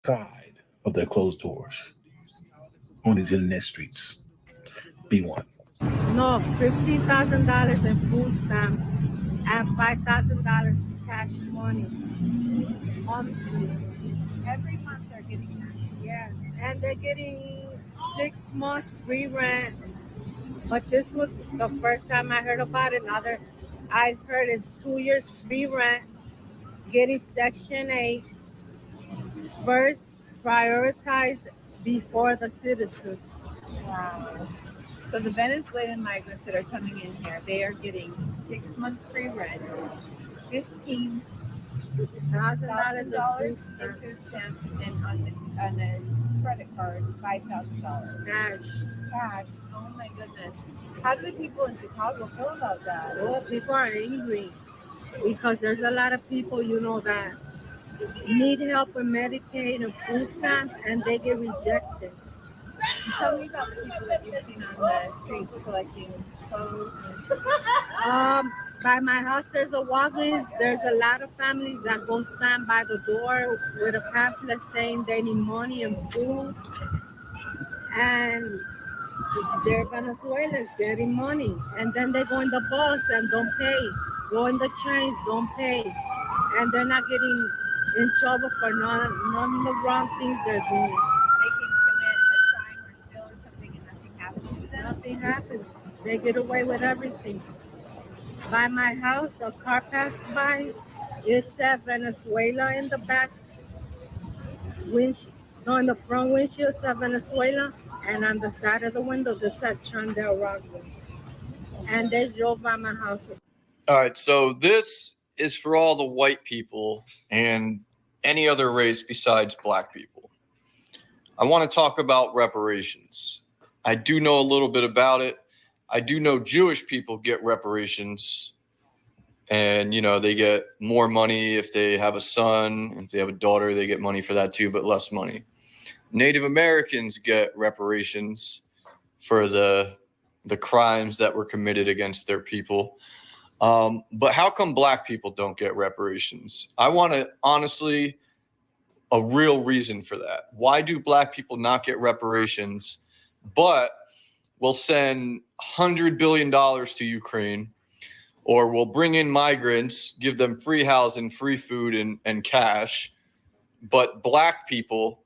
side of their closed doors on these internet streets. Be one. No, $15,000 in food stamps and $5,000 cash money monthly. Every month they're getting that. Yes, and they're getting 6 months free rent. But this was the first time I heard about it. Now that I've heard is 2 years free rent, getting Section 8 first prioritized before the citizens. Wow. So the Venezuelan migrants that are coming in here, they are getting 6 months free rent, $15,000 in food stamps, and on a credit card, $5,000 cash. Oh my goodness! How do the people in Chicago feel about that? Well, people are angry because there's a lot of people, that need help with Medicaid and food stamps, and they get rejected. Tell me about the people that you've seen on the streets collecting clothes. By my house, there's a Walgreens. There's a lot of families that go stand by the door with a pamphlet saying they need money and food. And they're Venezuelans getting money. And then they go in the bus and don't pay. Go in the trains, don't pay. And they're not getting in trouble for none of the wrong things they're doing. They can commit a crime or steal or something and nothing happens to them. Nothing happens. They get away with everything. By my house, a car passed by. It said Venezuela in the back windshield. No, in the front windshield said Venezuela, and on the side of the window it said Chandel Rockland. And they drove by my house. All right, so this is for all the white people and any other race besides black people. I want to talk about reparations. I do know a little bit about it. I do know Jewish people get reparations, and, they get more money if they have a son. If they have a daughter, they get money for that too, but less money. Native Americans get reparations for the crimes that were committed against their people. But how come black people don't get reparations? I want to honestly, a real reason for that. Why do black people not get reparations, but we'll send $100 billion to Ukraine, or we'll bring in migrants, give them free housing, free food, and cash, but black people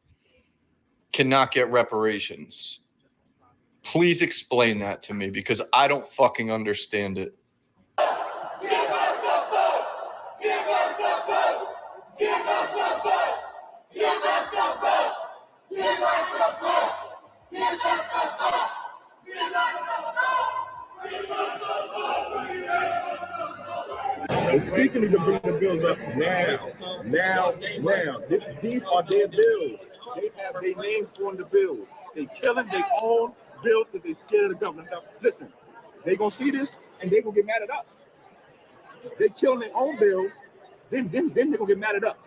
cannot get reparations? Please explain that to me, because I don't fucking understand it. Give us the vote! Give us the vote! Give us the vote! Give us the vote! Give us the vote! Give us the vote! And speaking of bringing the bills up now. These are their bills. They have their names on the bills. They killing their own bills because they scared of the government. Now, listen, they gonna see this and they gonna get mad at us. They killing their own bills, then they gonna get mad at us.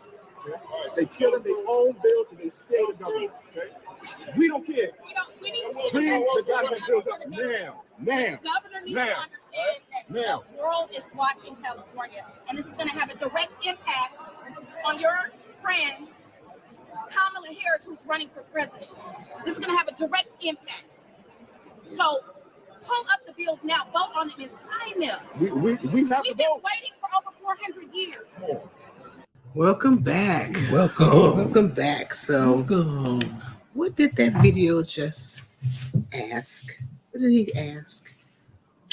They killing their own bills because they scared of the government. Okay? We don't care. We need to Bring the government bills up now. The governor needs to understand that the world is watching California, and this is going to have a direct impact on your friend, Kamala Harris, who's running for president. This is going to have a direct impact. So pull up the bills now, vote on them, and sign them. We've been waiting for over 400 years. Welcome back. Welcome back. So, what did that video just ask? What did he ask?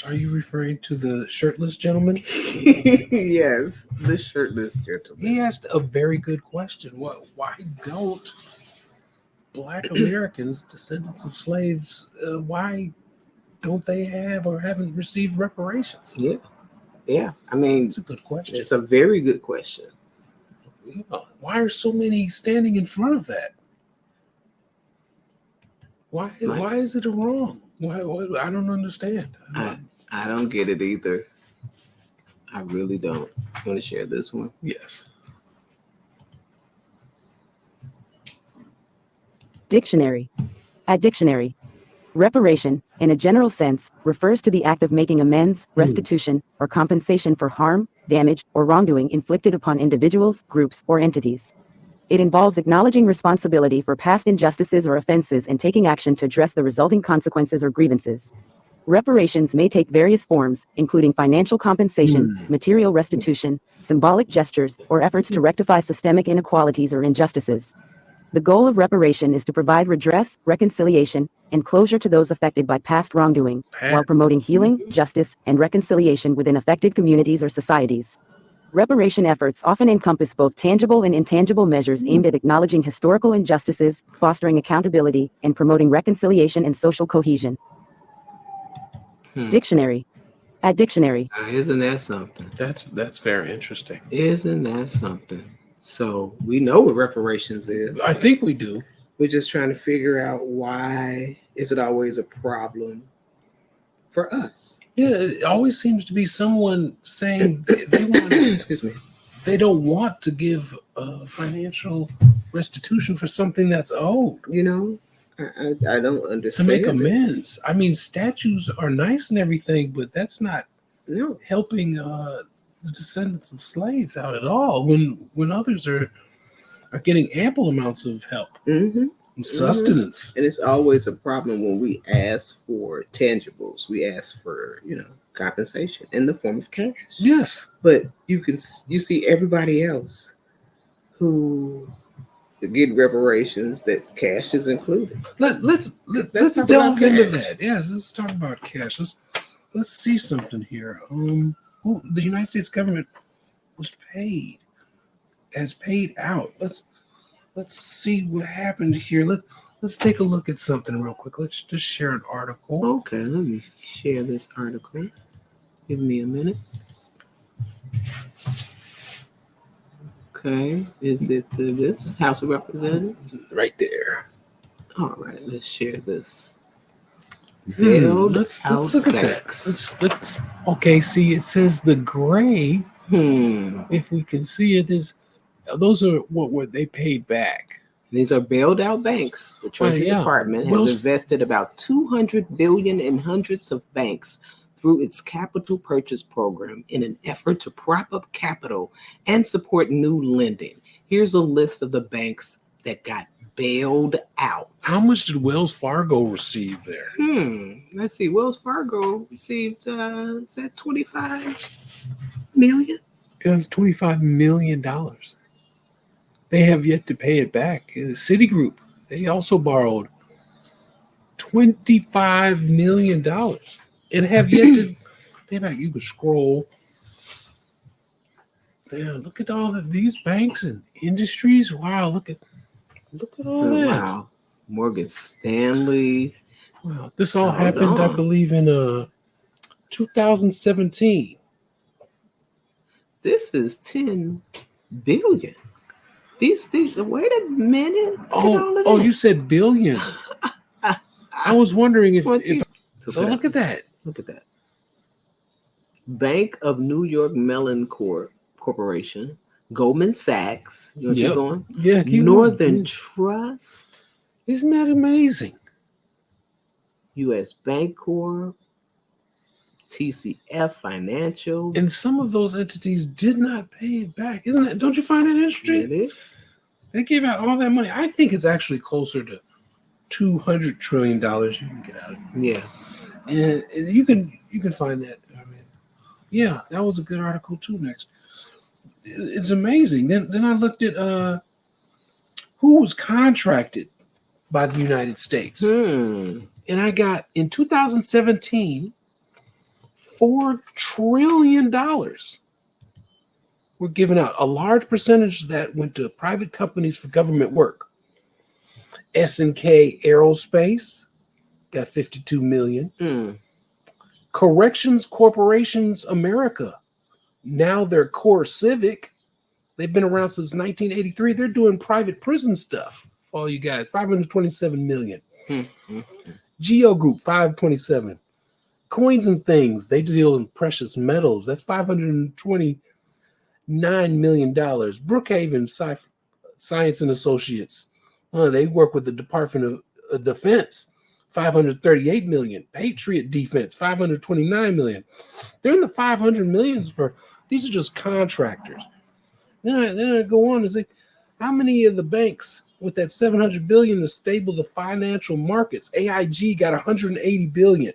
Are you referring to the shirtless gentleman? Yes, the shirtless gentleman. He asked a very good question. Why don't Black Americans, descendants of slaves, why don't they have or haven't received reparations? Yeah. I mean, it's a good question. It's a very good question. Yeah. Why are so many standing in front of that? Why is it wrong? Why I don't understand. I don't get it either. I really don't. You want to share this one? Yes. Dictionary. At dictionary. Reparation, in a general sense, refers to the act of making amends, restitution, or compensation for harm, damage, or wrongdoing inflicted upon individuals, groups, or entities. It involves acknowledging responsibility for past injustices or offenses and taking action to address the resulting consequences or grievances. Reparations may take various forms, including financial compensation, material restitution, symbolic gestures, or efforts to rectify systemic inequalities or injustices. The goal of reparation is to provide redress, reconciliation, and closure to those affected by past wrongdoing, while promoting healing, justice, and reconciliation within affected communities or societies. Reparation efforts often encompass both tangible and intangible measures aimed at acknowledging historical injustices, fostering accountability, and promoting reconciliation and social cohesion. Dictionary. At dictionary. Isn't that something? That's very interesting. Isn't that something? So we know what reparations is. I think we do. We're just trying to figure out why is it always a problem for us? Yeah, it always seems to be someone saying they want. Excuse me. They don't want to give financial restitution for something that's owed. You know, I don't understand. To make amends. I mean, statues are nice and everything, but that's not helping the descendants of slaves out at all. When others are getting ample amounts of help and sustenance. And it's always a problem when we ask for tangibles. We ask for, compensation in the form of cash. Yes. But you see everybody else who get reparations that cash is included. Let's delve into that. Yes, let's talk about cash. Let's see something here. The United States government was paid out. Let's see what happened here. Let's take a look at something real quick. Let's just share an article. Okay, let me share this article. Give me a minute. Okay, is it this House of Representatives? Right there. All right, let's share this. Let's look at that. Let's. Okay, see, it says the gray. If we can see it, those are what they paid back. These are bailed out banks. The Treasury Department has invested about $200 billion in hundreds of banks through its capital purchase program in an effort to prop up capital and support new lending. Here's a list of the banks that got bailed out. How much did Wells Fargo receive there? Let's see. Wells Fargo received, is that $25 million? It was $25 million. They have yet to pay it back. Citigroup, they also borrowed $25 million and have yet to pay back. You can scroll. Damn, look at all of these banks and industries. Wow, look at all that. Wow. Morgan Stanley. Wow, this all happened, I believe, in 2017. This is $10 billion. These wait a minute. Oh, you said billion. I was wondering if so look at that. Look at that. Bank of New York Mellon Corporation, Goldman Sachs. You want to keep going? Yeah, Northern Trust. Isn't that amazing? U.S. Bancorp, TCF Financial. And some of those entities did not pay it back. Don't you find that interesting? It is. They gave out all that money. I think it's actually closer to $200 trillion you can get out of it. Yeah. And you can find that. I mean, yeah, that was a good article too. Next, it's amazing. Then I looked at who was contracted by the United States, and I got in 2017 $4 trillion were given out. A large percentage of that went to private companies for government work. S&K Aerospace got $52 million. Corrections Corporations America, now they're Core Civic. They've been around since 1983. They're doing private prison stuff for all you guys. $527 million. Geo Group, $527. Coins and Things, they deal in precious metals. That's $529 million. Brookhaven Science and Associates, they work with the Department of Defense. $538 million. Patriot Defense, $529 million. They're in the 500 millions for these are just contractors. Then I go on and say, How many of the banks with that 700 billion to stable the financial markets? AIG got 180 billion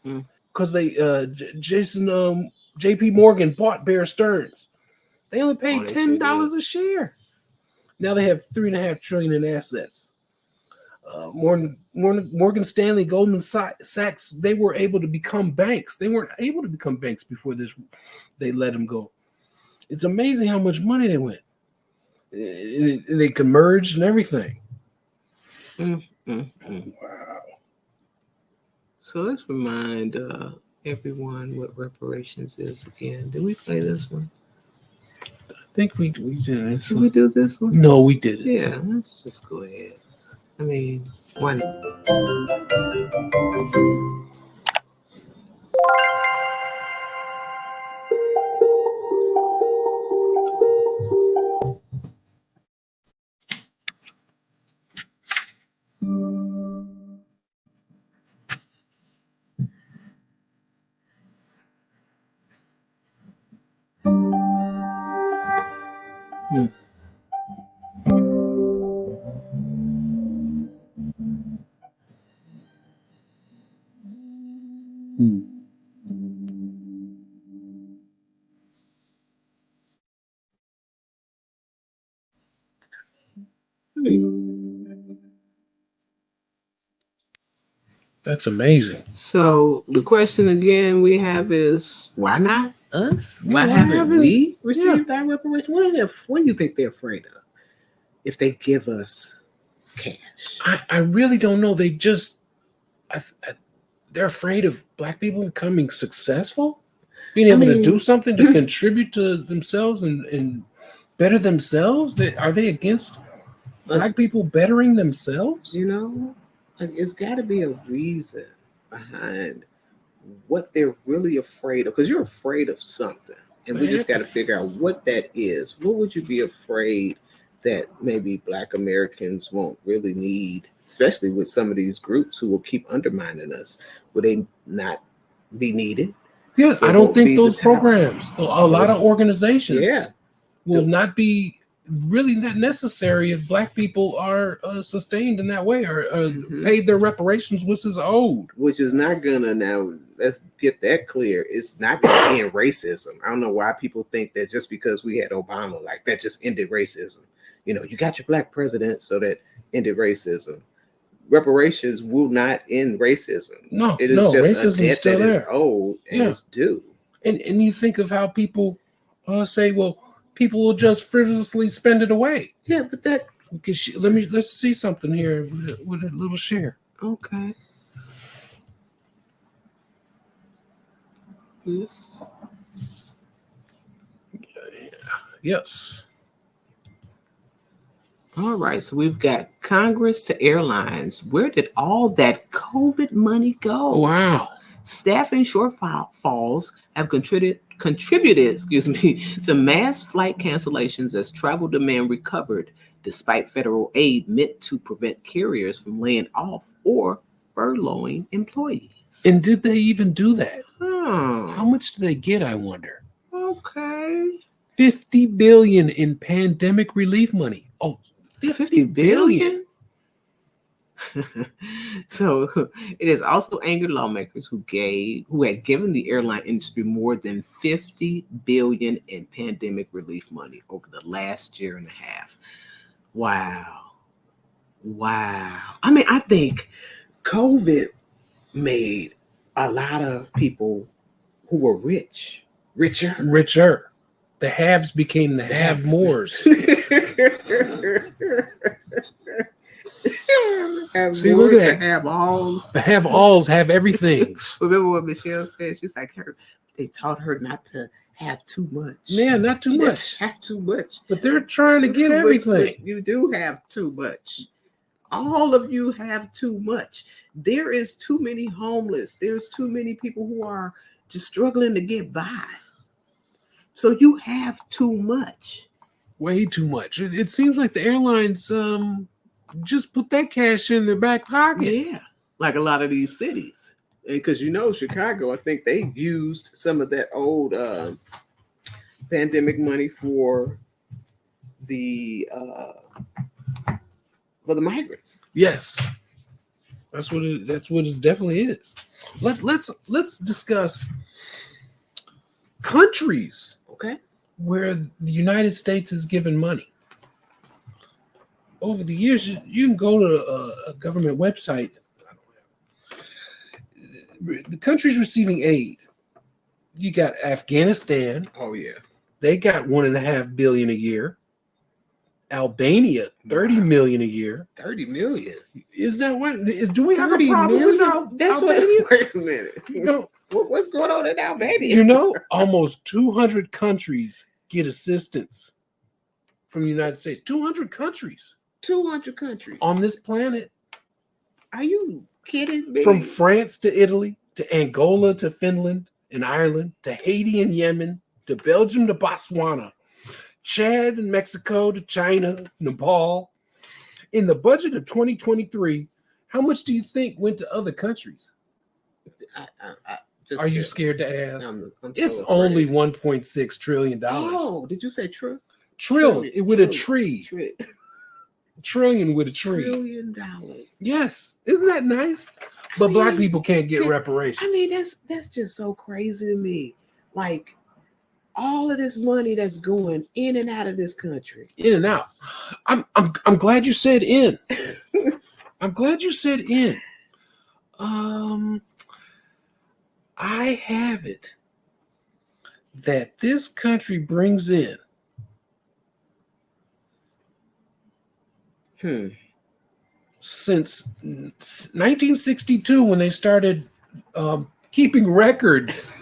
because they JP Morgan bought Bear Stearns. They only paid $10 a share. Now they have $3.5 trillion in assets. Morgan Stanley, Goldman Sachs, they were able to become banks. They weren't able to become banks before this. They let them go. It's amazing how much money they went. They converged and everything. Wow. So let's remind everyone what reparations is again. Did we play this one? I think we did. Did we do this one? No, we didn't. Yeah, let's just go ahead. I mean, why not? That's amazing. So the question again we have is, why not us? Why haven't we received our reparations? What do you think they're afraid of if they give us cash? I really don't know. They just they're afraid of Black people becoming successful, being able to do something to contribute to themselves and better themselves. Are they against Black people bettering themselves? You know, like, it's got to be a reason behind what they're really afraid of, because you're afraid of something, and we just got to figure out what that is. What would you be afraid that maybe Black Americans won't really need, especially with some of these groups who will keep undermining us? Would they not be needed? Yeah, I don't think those programs, a lot of organizations, will not be really not necessary if Black people are sustained in that way or paid their reparations, which is owed. Which is not gonna, now let's get that clear, it's not gonna end racism. I don't know why people think that just because we had Obama, like that just ended racism. You know, you got your Black president, so that ended racism. Reparations will not end racism. No, it is just a debt still that there. Is owed and it's due. And you think of how people say, well, people will just frivolously spend it away. Yeah, but that let's see something here with a little share. Okay. Yes. All right, so we've got Congress to airlines. Where did all that COVID money go? Wow. Staffing shortfalls have contributed, to mass flight cancellations as travel demand recovered, despite federal aid meant to prevent carriers from laying off or furloughing employees. And did they even do that? How much did they get, I wonder? Okay. $50 billion in pandemic relief money. Oh, $50 billion. So it has also angered lawmakers who had given the airline industry more than $50 billion in pandemic relief money over the last year and a half. Wow. I mean, I think COVID made a lot of people who were richer. The haves became the have-mores. See, look at that. The have-alls have everything. Remember what Michelle said? She's like, they taught her not to have too much. Yeah, not too much. Have too much. But they're trying to get everything. But you do have too much. All of you have too much. There is too many homeless. There's too many people who are just struggling to get by. So you have too much. Way too much. It seems like the airlines just put that cash in their back pocket. Yeah, like a lot of these cities. Because Chicago, I think they used some of that old pandemic money for the migrants. Yes, that's what it definitely is. Let's discuss countries, okay, where the United States has given money. Over the years, you can go to a government website. The countries receiving aid, you got Afghanistan. Oh yeah, they got $1.5 billion a year. Albania, 30 million a year. 30 million. Is that what? Do we have a problem with Albania? Wait a minute. You know, what's going on in Albania? You know, almost 200 countries get assistance from the United States. 200 countries. 200 countries on this planet. Are you kidding me? From France to Italy to Angola to Finland and Ireland to Haiti and Yemen to Belgium to Botswana, Chad and Mexico to China, Nepal. In the budget of 2023, how much do you think went to other countries? Are you scared to ask? I'm it's so only $1.6 trillion. Oh, did you say trillion with a tree? Trillion with a tree. $1 trillion. Yes, isn't that nice? But black people can't get reparations. I mean, that's just so crazy to me. Like all of this money that's going in and out of this country. In and out. I'm glad you said in. I'm glad you said in. I have it that this country brings in since 1962 when they started keeping records.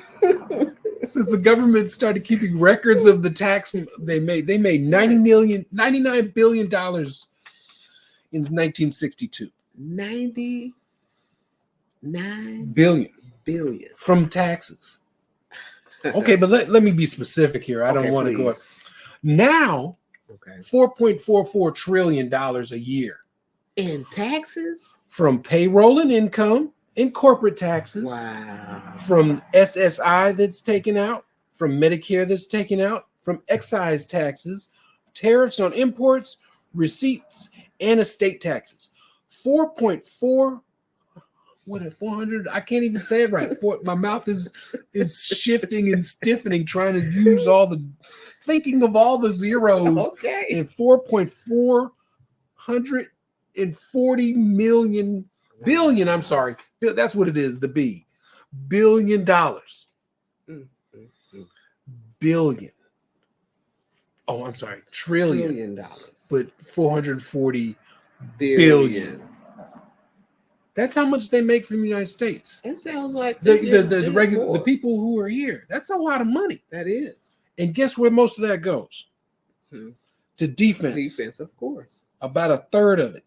Since the government started keeping records of the tax they made $99 billion in 1962. 99 billion from taxes. Okay, but let me be specific here. I don't want to go. Now, $4.44 trillion a year in taxes from payroll and income and corporate taxes. Wow. From SSI that's taken out, from Medicare that's taken out, from excise taxes, tariffs on imports, receipts, and estate taxes. 4.4. What a 400? I can't even say it right. My mouth is shifting and stiffening, trying to use thinking of all the zeros. Okay. And 4.440 million billion. I'm sorry, that's what it is. The B, $1 billion. Billion. Oh, I'm sorry, trillion. But 440 billion. That's how much they make from the United States. It sounds like the people who are here. That's a lot of money. That is. And guess where most of that goes? To defense. Defense, of course. About a third of it.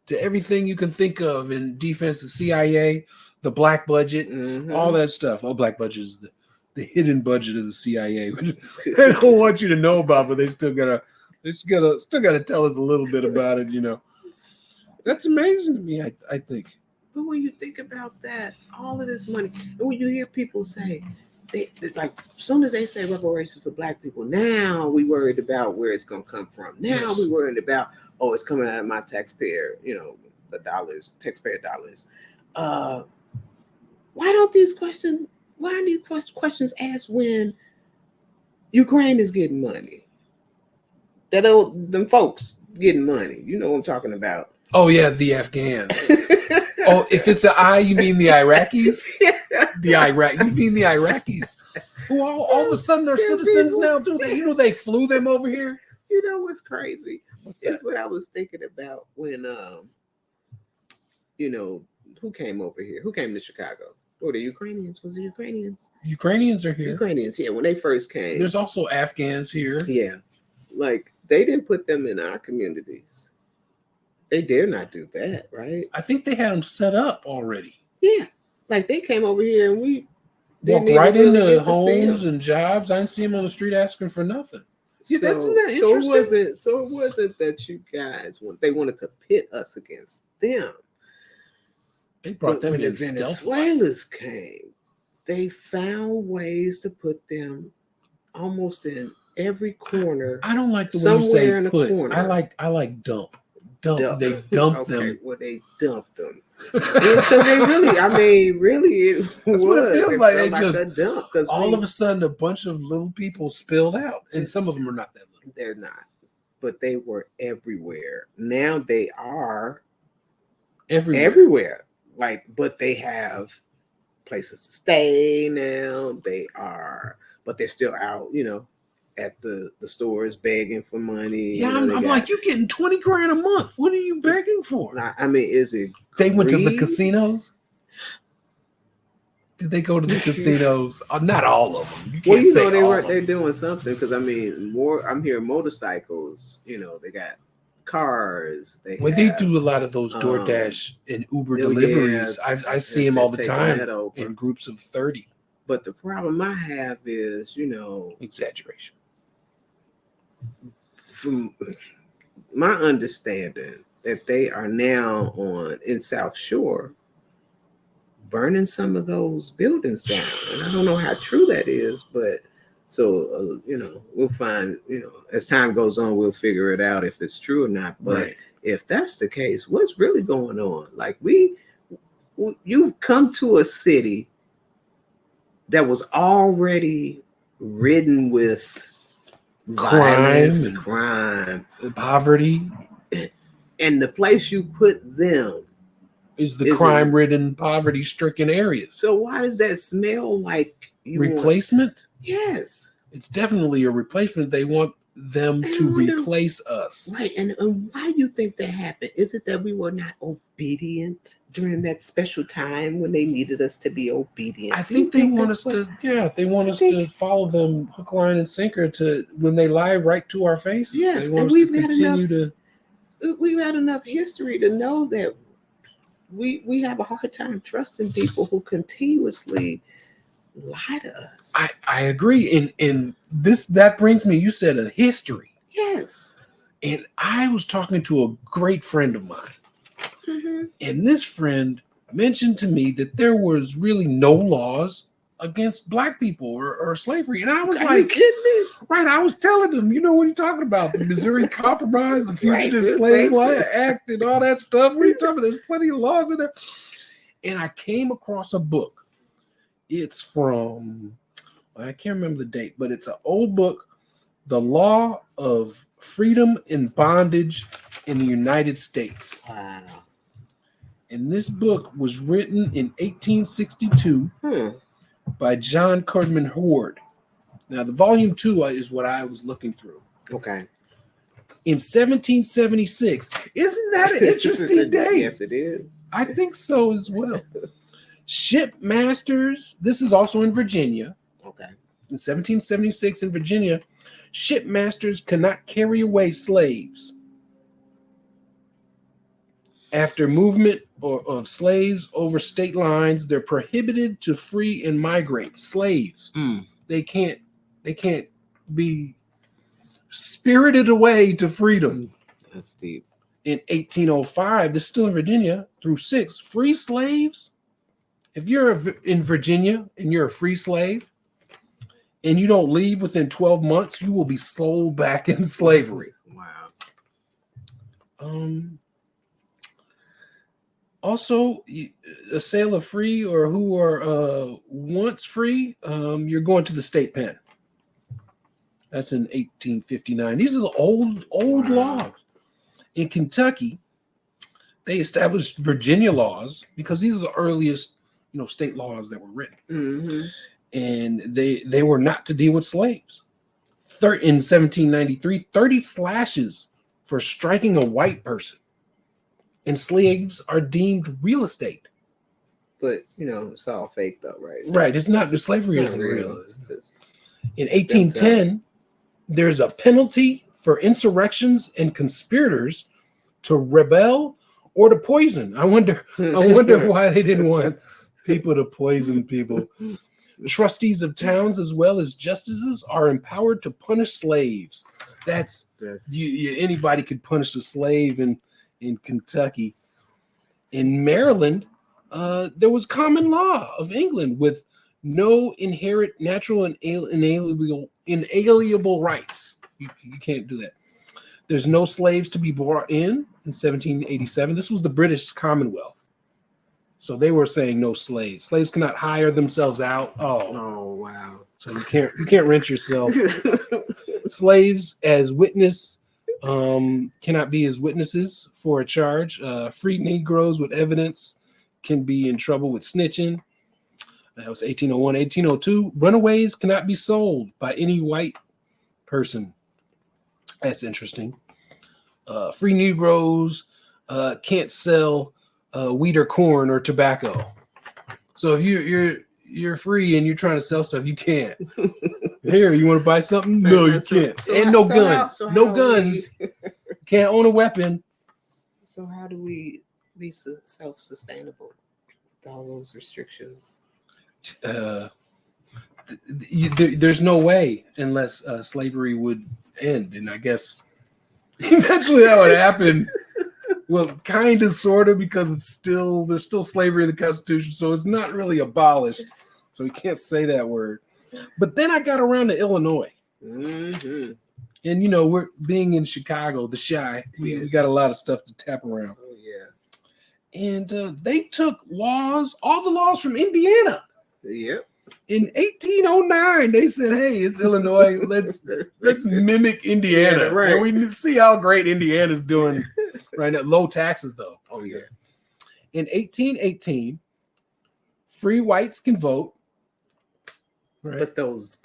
To everything you can think of in defense, the CIA, the black budget, all that stuff. Oh, black budget is the hidden budget of the CIA, which they don't want you to know about, but they still gotta tell us a little bit about it, you know. That's amazing to me, I think. But when you think about that, all of this money, and when you hear people say, they like, as soon as they say reparations for black people, now we worried about where it's going to come from. Now we worried about, it's coming out of my taxpayer, the dollars, taxpayer dollars. Why aren't these questions asked when Ukraine is getting money? Them folks getting money. You know what I'm talking about. Oh, yeah, the Afghans. Oh, if it's an I, you mean the Iraqis? You mean the Iraqis, who all of a sudden are citizens now, do they? They flew them over here. You know what's crazy? That's what I was thinking about when, who came over here? Who came to Chicago? Or the Ukrainians? Was it Ukrainians? Ukrainians are here. Ukrainians, yeah, when they first came. There's also Afghans here. Yeah. Like, they didn't put them in our communities. They dare not do that, right? I think they had them set up already. Yeah. Like they came over here and we walked right into homes and jobs. I didn't see them on the street asking for nothing. Yeah, so, that's interesting. So it wasn't that you guys they wanted to pit us against them. They brought them in when the Venezuelans came, they found ways to put them almost in every corner. I don't like the way you somewhere say in put. a corner. I like dump. They dumped okay, them. well, they dumped them. Because they really, I mean, really, it That's was. what it feels like. They like just a dump. Because all of a sudden, a bunch of little people spilled out, and some of them are not that little. They're not, but they were everywhere. Now they are everywhere. Like, but they have places to stay now. They are, but they're still out, at the stores begging for money. Yeah, I'm like, you're getting $20 grand a month. What are you begging for? I mean, is it? They went to the casinos. Did they go to the casinos? Not all of them. Well, they weren't. They're doing something because I mean, I'm hearing motorcycles. They got cars. They do a lot of those DoorDash and Uber deliveries. I see them all the time in groups of 30. But the problem I have is, exaggeration. From my understanding, that they are now in South Shore burning some of those buildings down. And I don't know how true that is, but so, we'll find, as time goes on, we'll figure it out if it's true or not. But if that's the case, what's really going on? Like you've come to a city that was already ridden with violence, crime, poverty. And the place you put them is the crime-ridden, poverty-stricken areas. So why does that smell like replacement? Yes. It's definitely a replacement. They want them to replace us. Right. And why do you think that happened? Is it that we were not obedient during that special time when they needed us to be obedient? I think they want us to, they want us to follow them hook, line, and sinker to when they lie right to our faces. Yes, they want and we've had enough history to know that we have a hard time trusting people who continuously lie to us. I agree. And that brings me, you said a history. Yes. And I was talking to a great friend of mine. Mm-hmm. And this friend mentioned to me that there was really no laws against Black people or slavery. And I was like, you kidding me? Right. I was telling him, what are you talking about? The Missouri Compromise, the Fugitive Slave Act, and all that stuff. What are you talking about? There's plenty of laws in there. And I came across a book. It's from, I can't remember the date, but it's an old book, The Law of Freedom and Bondage in the United States. Wow. And this book was written in 1862 by John Curdman Horde. Now, the volume 2 is what I was looking through. Okay. In 1776. Isn't that an interesting date? Yes, it is. I think so as well. Shipmasters, this is also in Virginia. Okay. In 1776 in Virginia, shipmasters cannot carry away slaves. After movement of slaves over state lines, they're prohibited to free and migrate. Slaves. They can't be spirited away to freedom. That's deep. In 1805, this is still in Virginia, through 6, free slaves. If you're in Virginia and you're a free slave and you don't leave within 12 months, you will be sold back in slavery. Wow. Also, a sale of free or who are once free, you're going to the state pen. That's in 1859. These are the old laws. In Kentucky, they established Virginia laws because these are the earliest, state laws that were written. Mm-hmm. And they were not to deal with slaves. In 1793, 30 slashes for striking a white person. And slaves are deemed real estate. But, it's all fake though, right? Right. It's not, slavery isn't real. In 1810, there's a penalty for insurrections and conspirators to rebel or to poison. I wonder why they didn't want people to poison people. Trustees of towns as well as justices are empowered to punish slaves. That's anybody could punish a slave in Kentucky. In Maryland, there was common law of England with no inherent natural and inalienable rights. You can't do that. There's no slaves to be brought in 1787. This was the British Commonwealth. So they were saying no slaves. Slaves cannot hire themselves out. Oh wow. So you can't rent yourself. Slaves as witness cannot be as witnesses for a charge. Free Negroes with evidence can be in trouble with snitching. That was 1801. 1802, runaways cannot be sold by any white person. That's interesting. Free Negroes can't sell wheat or corn or tobacco. So if you're free and you're trying to sell stuff, you can't. Here, you want to buy something? No, you can't. And no guns. No guns. Can't own a weapon. So how do we be self-sustainable with all those restrictions? There's no way unless slavery would end, and I guess eventually that would happen. Well, kind of, sort of, because there's still slavery in the Constitution, so it's not really abolished. So we can't say that word. But then I got around to Illinois, and we're being in Chicago, the Chi. We got a lot of stuff to tap around. Oh yeah. And they took all the laws from Indiana. Yep. In 1809, they said, "Hey, it's Illinois. Let's mimic Indiana." Yeah, right. And we see how great Indiana's doing right now. Low taxes, though. Oh yeah. In 1818, free whites can vote. Right. But those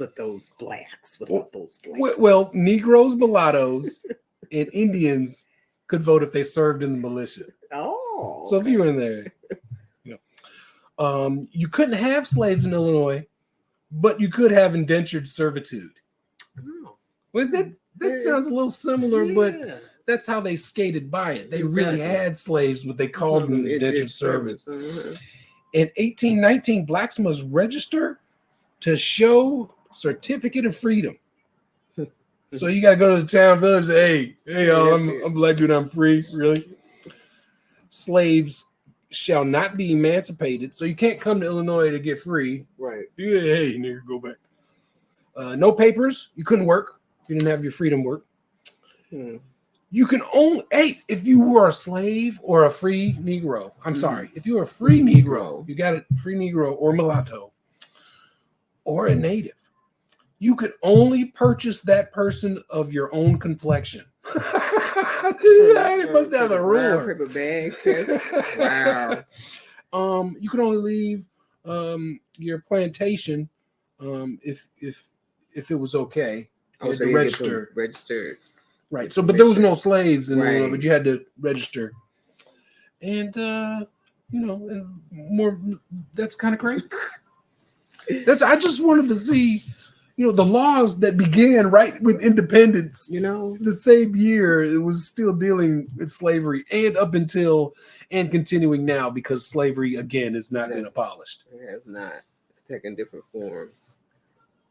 blacks. What about those blacks? Well, Negroes, mulattoes, and Indians could vote if they served in the militia. Oh. So if you're in there. You couldn't have slaves in Illinois, but you could have indentured servitude. Oh. Well, that sounds a little similar, but that's how they skated by it. They really had slaves, but they called them indentured service. In 1819, blacks must register to show certificate of freedom. So you got to go to the town village. Hey, y'all, I'm a black dude. I'm free. Really? Slaves shall not be emancipated, so you can't come to Illinois to get free. Right. Hey, nigga, go back. No papers. You couldn't work. You didn't have your freedom work. You can only, if you were a slave or a free Negro. I'm sorry. If you were a free Negro, you got a free Negro or mulatto or a native, you could only purchase that person of your own complexion. It must have a rule. Paper bag test. Wow. You can only leave your plantation if it was okay. Oh, so you registered. Right. So, but there was no slaves in Illinois, but you had to register. And more. That's kind of crazy. I just wanted to see. The laws that began right with independence, the same year, it was still dealing with slavery and up until and continuing now because slavery, again, has not been abolished. It has not. It's taking different forms.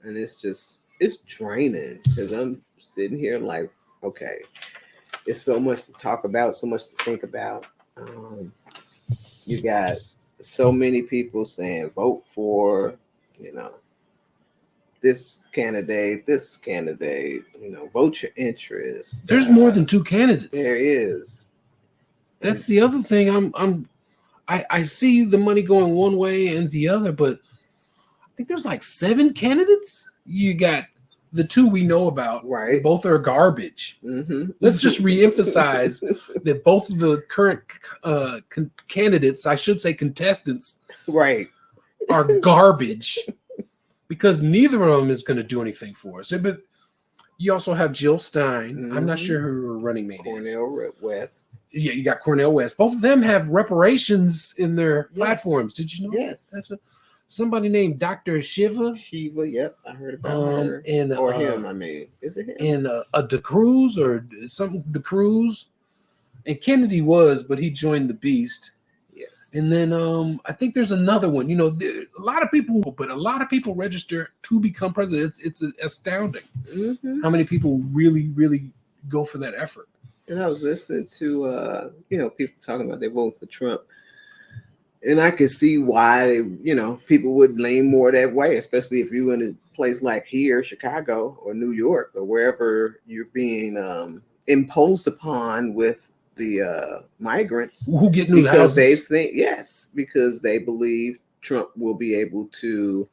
And it's draining because I'm sitting here like, okay, it's so much to talk about, so much to think about. You got so many people saying vote for, this candidate, vote your interest. There's more than two candidates. There is. That's the other thing. I see the money going one way and the other, but I think there's like 7 candidates. You got the 2 we know about. Right. Both are garbage. Mm-hmm. Let's just reemphasize that both of the current candidates, I should say contestants, right, are garbage. Because neither of them is going to do anything for us. But you also have Jill Stein. Mm-hmm. I'm not sure who her running mate is. Cornel West. Yeah, you got Cornel West. Both of them have reparations in their platforms. Did you know? Yes. That's somebody named Dr. Shiva. Yep. I heard about her. Or him, Is it him? And a DeCruz or something, DeCruz. And Kennedy was, but he joined the beast. Yes. And then I think there's another one. A lot of people register to become president. It's astounding how many people really, really go for that effort. And I was listening to people talking about they vote for Trump. And I can see why, people would lean more that way, especially if you're in a place like here, Chicago or New York or wherever you're being imposed upon with the migrants who get new because houses. because they believe Trump will be able to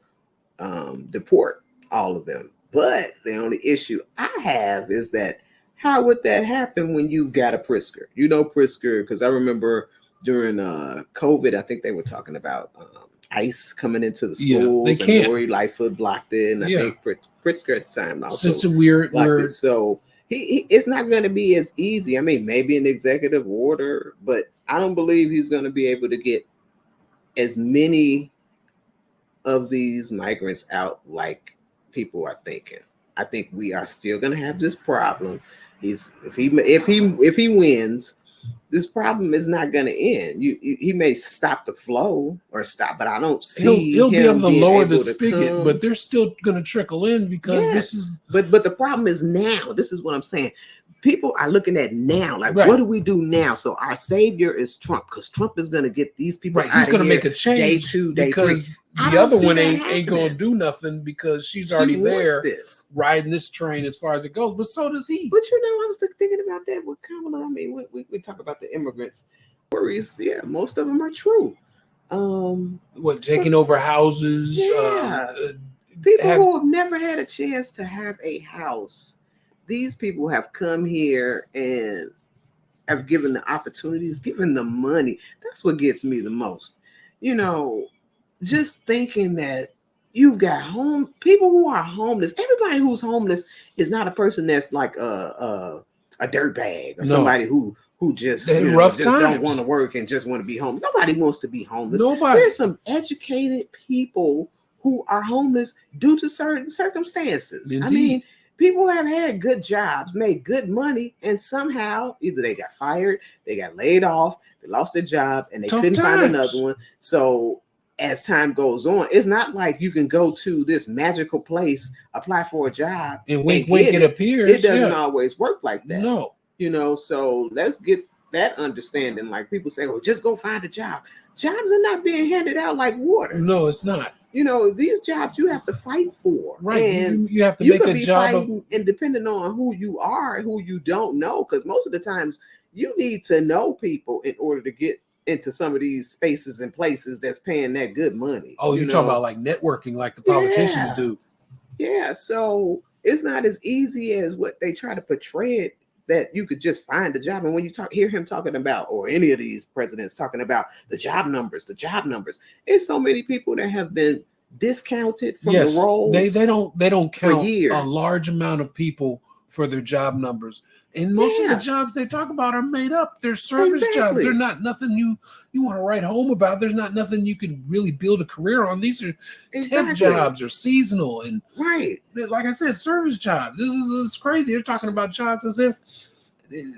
deport all of them. But the only issue I have is that how would that happen when you've got a Pritzker? Pritzker, because I remember during COVID, I think they were talking about ICE coming into the schools, and Lori Lightfoot blocked it, and I think Pritzker at the time also blocked it. So it's not going to be as easy. I mean, maybe an executive order, but I don't believe he's going to be able to get as many of these migrants out like people are thinking. I think we are still going to have this problem. If he wins, this problem is not going to end. He may stop the flow or stop, but I don't see he'll be able to lower the spigot, but they're still going to trickle in because this is. But the problem is now. This is what I'm saying. People are looking at now, like, what do we do now? So our savior is Trump, because Trump is going to get these people out. He's going to make a change day 2, day 3. The other one ain't going to do nothing because she's already there riding this train as far as it goes. But so does he. But I was thinking about that with Kamala. I mean, we talk about the immigrants worries. Yeah, most of them are true. Taking over houses? Yeah. People who have never had a chance to have a house. These people have come here and have given the opportunities, given the money. That's what gets me the most. Just thinking that you've got people who are homeless. Everybody who's homeless is not a person that's like a dirtbag or somebody who just don't want to work and just want to be home. Nobody wants to be homeless. There's some educated people who are homeless due to certain circumstances. Indeed. I mean, people have had good jobs, made good money, and somehow either they got fired, they got laid off, they lost their job, and they couldn't find another one. So as time goes on, it's not like you can go to this magical place, apply for a job, and wink, it appears. It doesn't always work like that. No. So let's get that understanding. Like people say, well, just go find a job. Jobs are not being handed out like water. No, it's not. These jobs you have to fight for. Right. And you have to make a job. And depending on who you are and who you don't know, because most of the times you need to know people in order to get into some of these spaces and places that's paying that good money. Oh, you're talking about like networking, like the politicians do. Yeah. So it's not as easy as what they try to portray it, that you could just find a job. And when you hear him talking about, or any of these presidents talking about the job numbers, it's so many people that have been discounted from the roles. They don't count a large amount of people for their job numbers. And most of the jobs they talk about are made up. They're service jobs. They're not nothing you want to write home about. There's not nothing you can really build a career on. These are temp jobs or seasonal. And like I said, service jobs. This is crazy. They're talking about jobs as if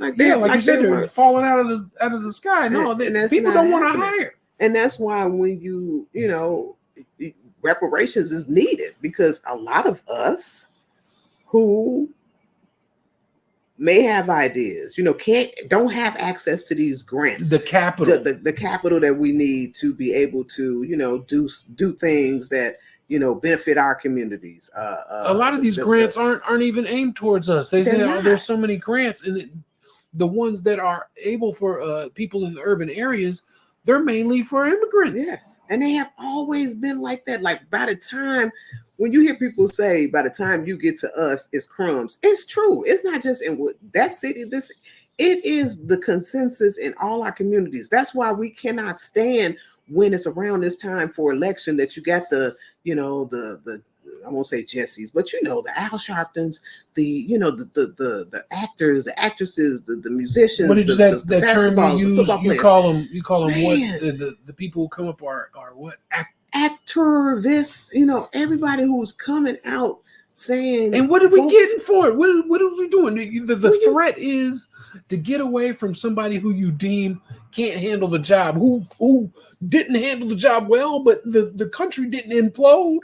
like you said, they're falling out of the sky. No, people don't want to hire. And that's why when reparations is needed, because a lot of us who may have ideas, don't have access to these grants, the capital, the capital that we need to be able to, do things that, benefit our communities. A lot of these grants aren't even aimed towards us. There's so many grants, and the ones that are able for people in the urban areas, they're mainly for immigrants. Yes, and they have always been like that. Like by the time, when you hear people say, by the time you get to us, it's crumbs. It's true. It's not just in that city. It is the consensus in all our communities. That's why we cannot stand when it's around this time for election that you got the I won't say Jesse's, but the Al Sharptons, the actors, the actresses, the musicians. What is that term you use? You call them what? The people who come up are what? Activists. Everybody who's coming out saying. And what are we getting for it? What are we doing? The threat is to get away from somebody who you deem can't handle the job, who didn't handle the job well, but the country didn't implode.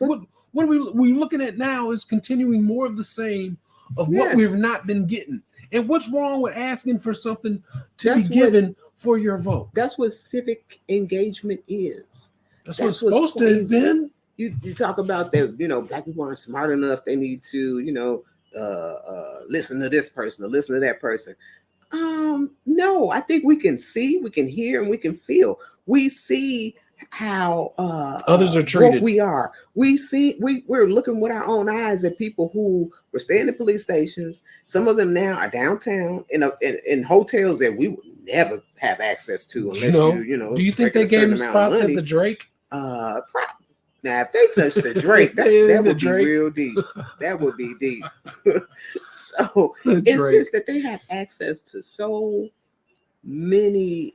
But what we looking at now is continuing more of the same of what we've not been getting. And what's wrong with asking for something to be given for your vote? That's what civic engagement is. That's what's supposed to have been. You talk about that, black people aren't smart enough. They need to, listen to this person or listen to that person. No, I think we can see, we can hear, and we can feel. We see how others are treated. What we are. We see we're looking with our own eyes at people who were staying in police stations. Some of them now are downtown in hotels that we would never have access to unless Do you think they gave them spots at the Drake? Now, if they touch the Drake, that would be real deep. That would be deep. So it's just that they have access to so many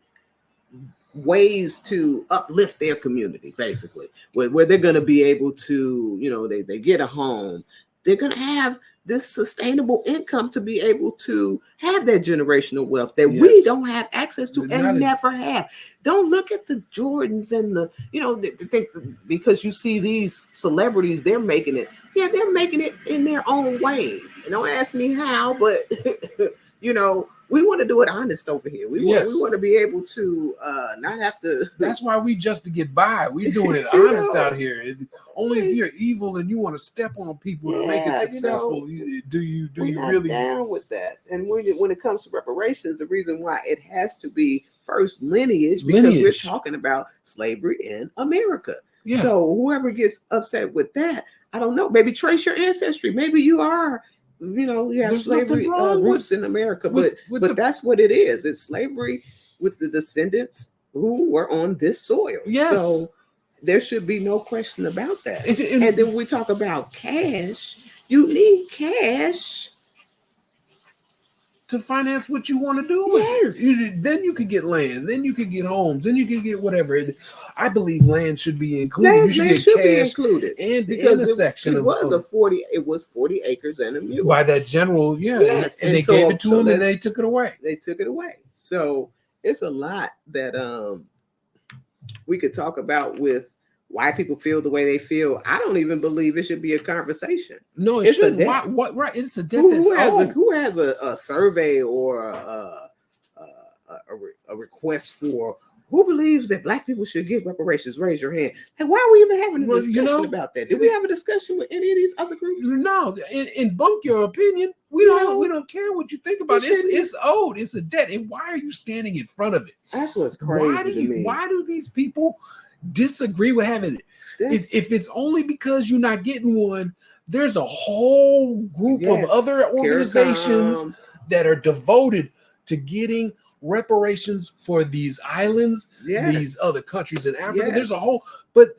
ways to uplift their community, basically, where they're going to be able to, they get a home. They're going to have this sustainable income to be able to have that generational wealth that we don't have access to and never have. Don't look at the Jordans and the think because you see these celebrities, they're making it. Yeah, they're making it in their own way. And don't ask me how, but we want to do it honest over here. We want to be able to not have to. That's why we just to get by. We're doing it honest out here. Only if you're evil and you want to step on people to make it successful, do you really down with that? And when it comes to reparations, the reason why it has to be first lineage because we're talking about slavery in America. Yeah. So whoever gets upset with that, I don't know. Maybe trace your ancestry. Maybe you are. You have slavery roots in America, but that's what it is. It's slavery with the descendants who were on this soil. Yes. So there should be no question about that. And then when we talk about cash, you need cash to finance what you want to do. Yes. Then you could get land. Then you could get homes. Then you could get whatever. I believe land should be included. Land should be included, and because it was 40 acres and a mule by that general. Yes, and they gave it to them, and they took it away. So it's a lot that we could talk about with why people feel the way they feel. I don't even believe it should be a conversation. No, it shouldn't. What? Right? It's a debt who has a survey or a request for who believes that Black people should get reparations? Raise your hand. And why are we even having a discussion about that? Did we have a discussion with any of these other groups? No. And bunk your opinion. We don't care what you think about it. It's owed. It's a debt. And why are you standing in front of it? That's what's crazy to me. Why do these people disagree with having it? If it's only because you're not getting one, there's a whole group of other organizations that are devoted to getting reparations for these islands, these other countries in Africa. There's a whole, but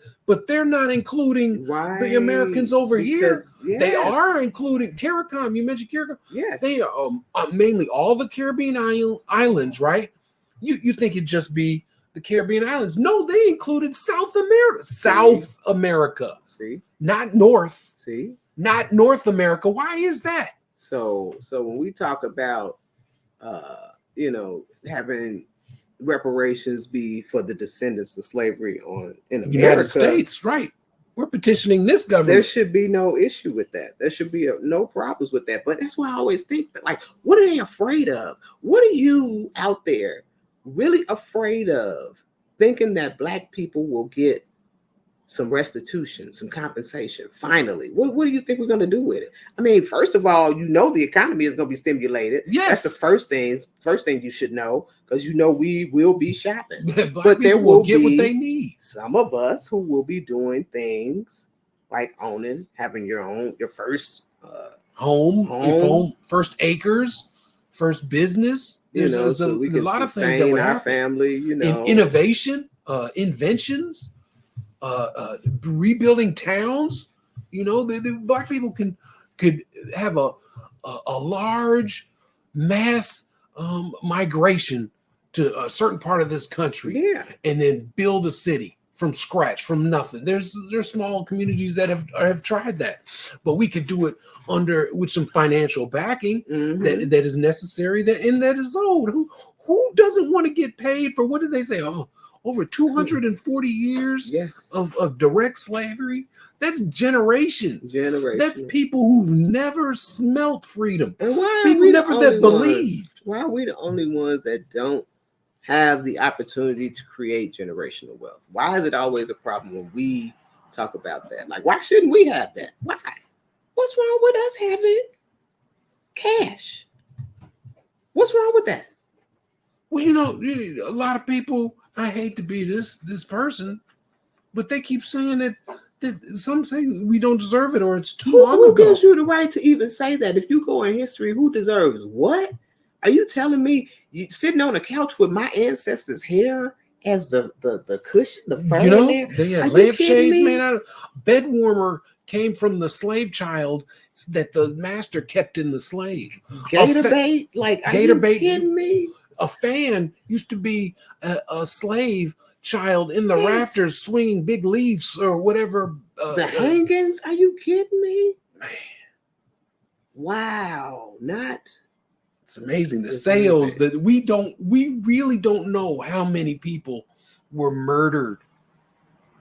they're not including the Americans over here. They are including CARICOM. You mentioned CARICOM. Yes, they are mainly all the Caribbean islands, right? You think it'd just be the Caribbean islands? No, they included South America. South America. See, not North. See, not North America. Why is that? So when we talk about having reparations be for the descendants of slavery in America, United States, right? We're petitioning this government. There should be no issue with that. There should be no problems with that. But that's why I always think that, like, what are they afraid of? What are you out there really afraid of, thinking that Black people will get some restitution, some compensation? Finally, what do you think we're going to do with it? I mean, first of all, the economy is going to be stimulated. Yes, that's the first thing you should know, because we will be shopping. But there will get what they need. Some of us who will be doing things like having your first home, first acres, first business. There's so we can a lot of things that would our family. Innovation, inventions. Rebuilding towns, the Black people could have a large mass migration to a certain part of this country, and then build a city from scratch, from nothing. There's small communities that have tried that, but we could do it with some financial backing that is necessary. That is owed. Who doesn't want to get paid for, what did they say? over 240 years Yes. of direct slavery. That's generations. Generation. That's people who've never smelt freedom. And why people never that believed. Why are we the only ones that don't have the opportunity to create generational wealth? Why is it always a problem when we talk about that? Like, why shouldn't we have that? Why? What's wrong with us having cash? What's wrong with that? Well, you know, a lot of people, I hate to be this person, but they keep saying that some say we don't deserve it or it's too long ago. Who gives you the right to even say that? If you go in history, who deserves what? Are you telling me you sitting on a couch with my ancestors' hair as the cushion, the fur? You know, in there? they had lampshades made out of bed warmer came from the slave child that the master kept in the slave. Gator bait? Like, are you kidding me? A fan used to be a slave child in the rafters swinging big leaves or whatever. The hangings? Are you kidding me? Man. Wow. It's amazing. The sales that we really don't know how many people were murdered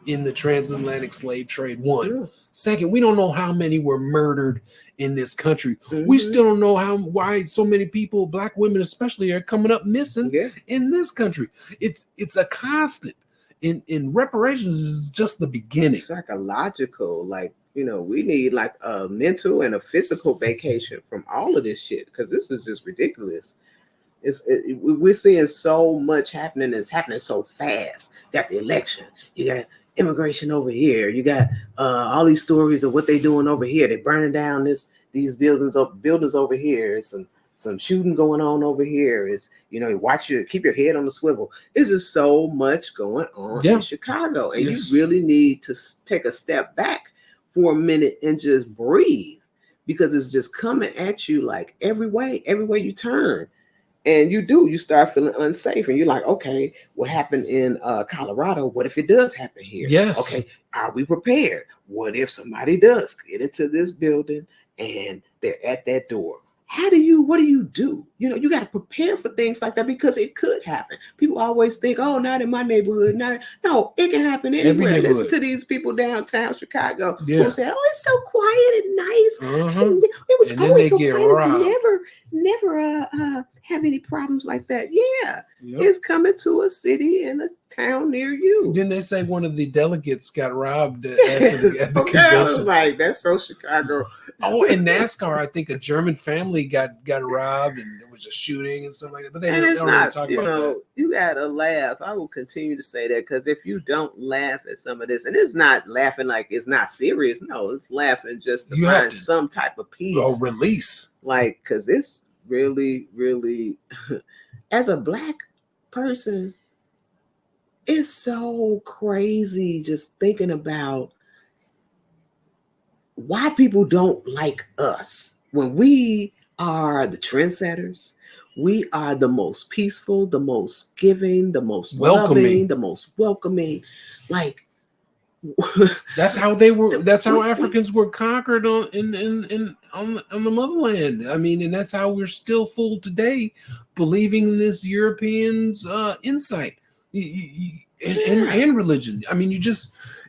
in the transatlantic slave trade. One. Yeah. Second, we don't know how many were murdered in this country. Mm-hmm. We still don't know why so many people, Black women especially, are coming up missing in this country. It's a constant. In reparations is just the beginning. Psychological, like, you know, we need like a mental and a physical vacation from all of this shit, because this is just ridiculous. We're seeing so much happening. It's happening so fast. You got the election. You got immigration over here. You got all these stories of what they're doing over here. They're burning down these buildings over here. It's some shooting going on over here. Is, you know, keep your head on the swivel. It's just so much going on in Chicago, and you really need to take a step back for a minute and just breathe, because it's just coming at you like every way you turn. And you start feeling unsafe, and you're like, okay, what happened in Colorado? What if it does happen here? Yes. Okay, are we prepared? What if somebody does get into this building and they're at that door? What do you do? You know, you got to prepare for things like that, because it could happen. People always think, oh, not in my neighborhood. No, it can happen anywhere. Listen to these people downtown Chicago who say, oh, it's so quiet and nice. And it was always so quiet. Never have any problems like that. Yeah. It's coming to a city and a town near you. Didn't they say one of the delegates got robbed at the convention? I was like, that's so Chicago. Oh, in NASCAR, I think a German family got robbed, and there was a shooting and stuff like that. But they don't really talk about that. You gotta laugh. I will continue to say that, because if you don't laugh at some of this, and it's not laughing like it's not serious. No, it's laughing just to find some type of peace or release. Like, because it's really, really, as a Black person, it's so crazy just thinking about why people don't like us when we are the trendsetters. We are the most peaceful, the most giving, the most loving, the most welcoming. Like, that's how they were. That's how Africans were conquered on the motherland. I mean, and that's how we're still fooled today, believing in this Europeans' insight and religion. I mean,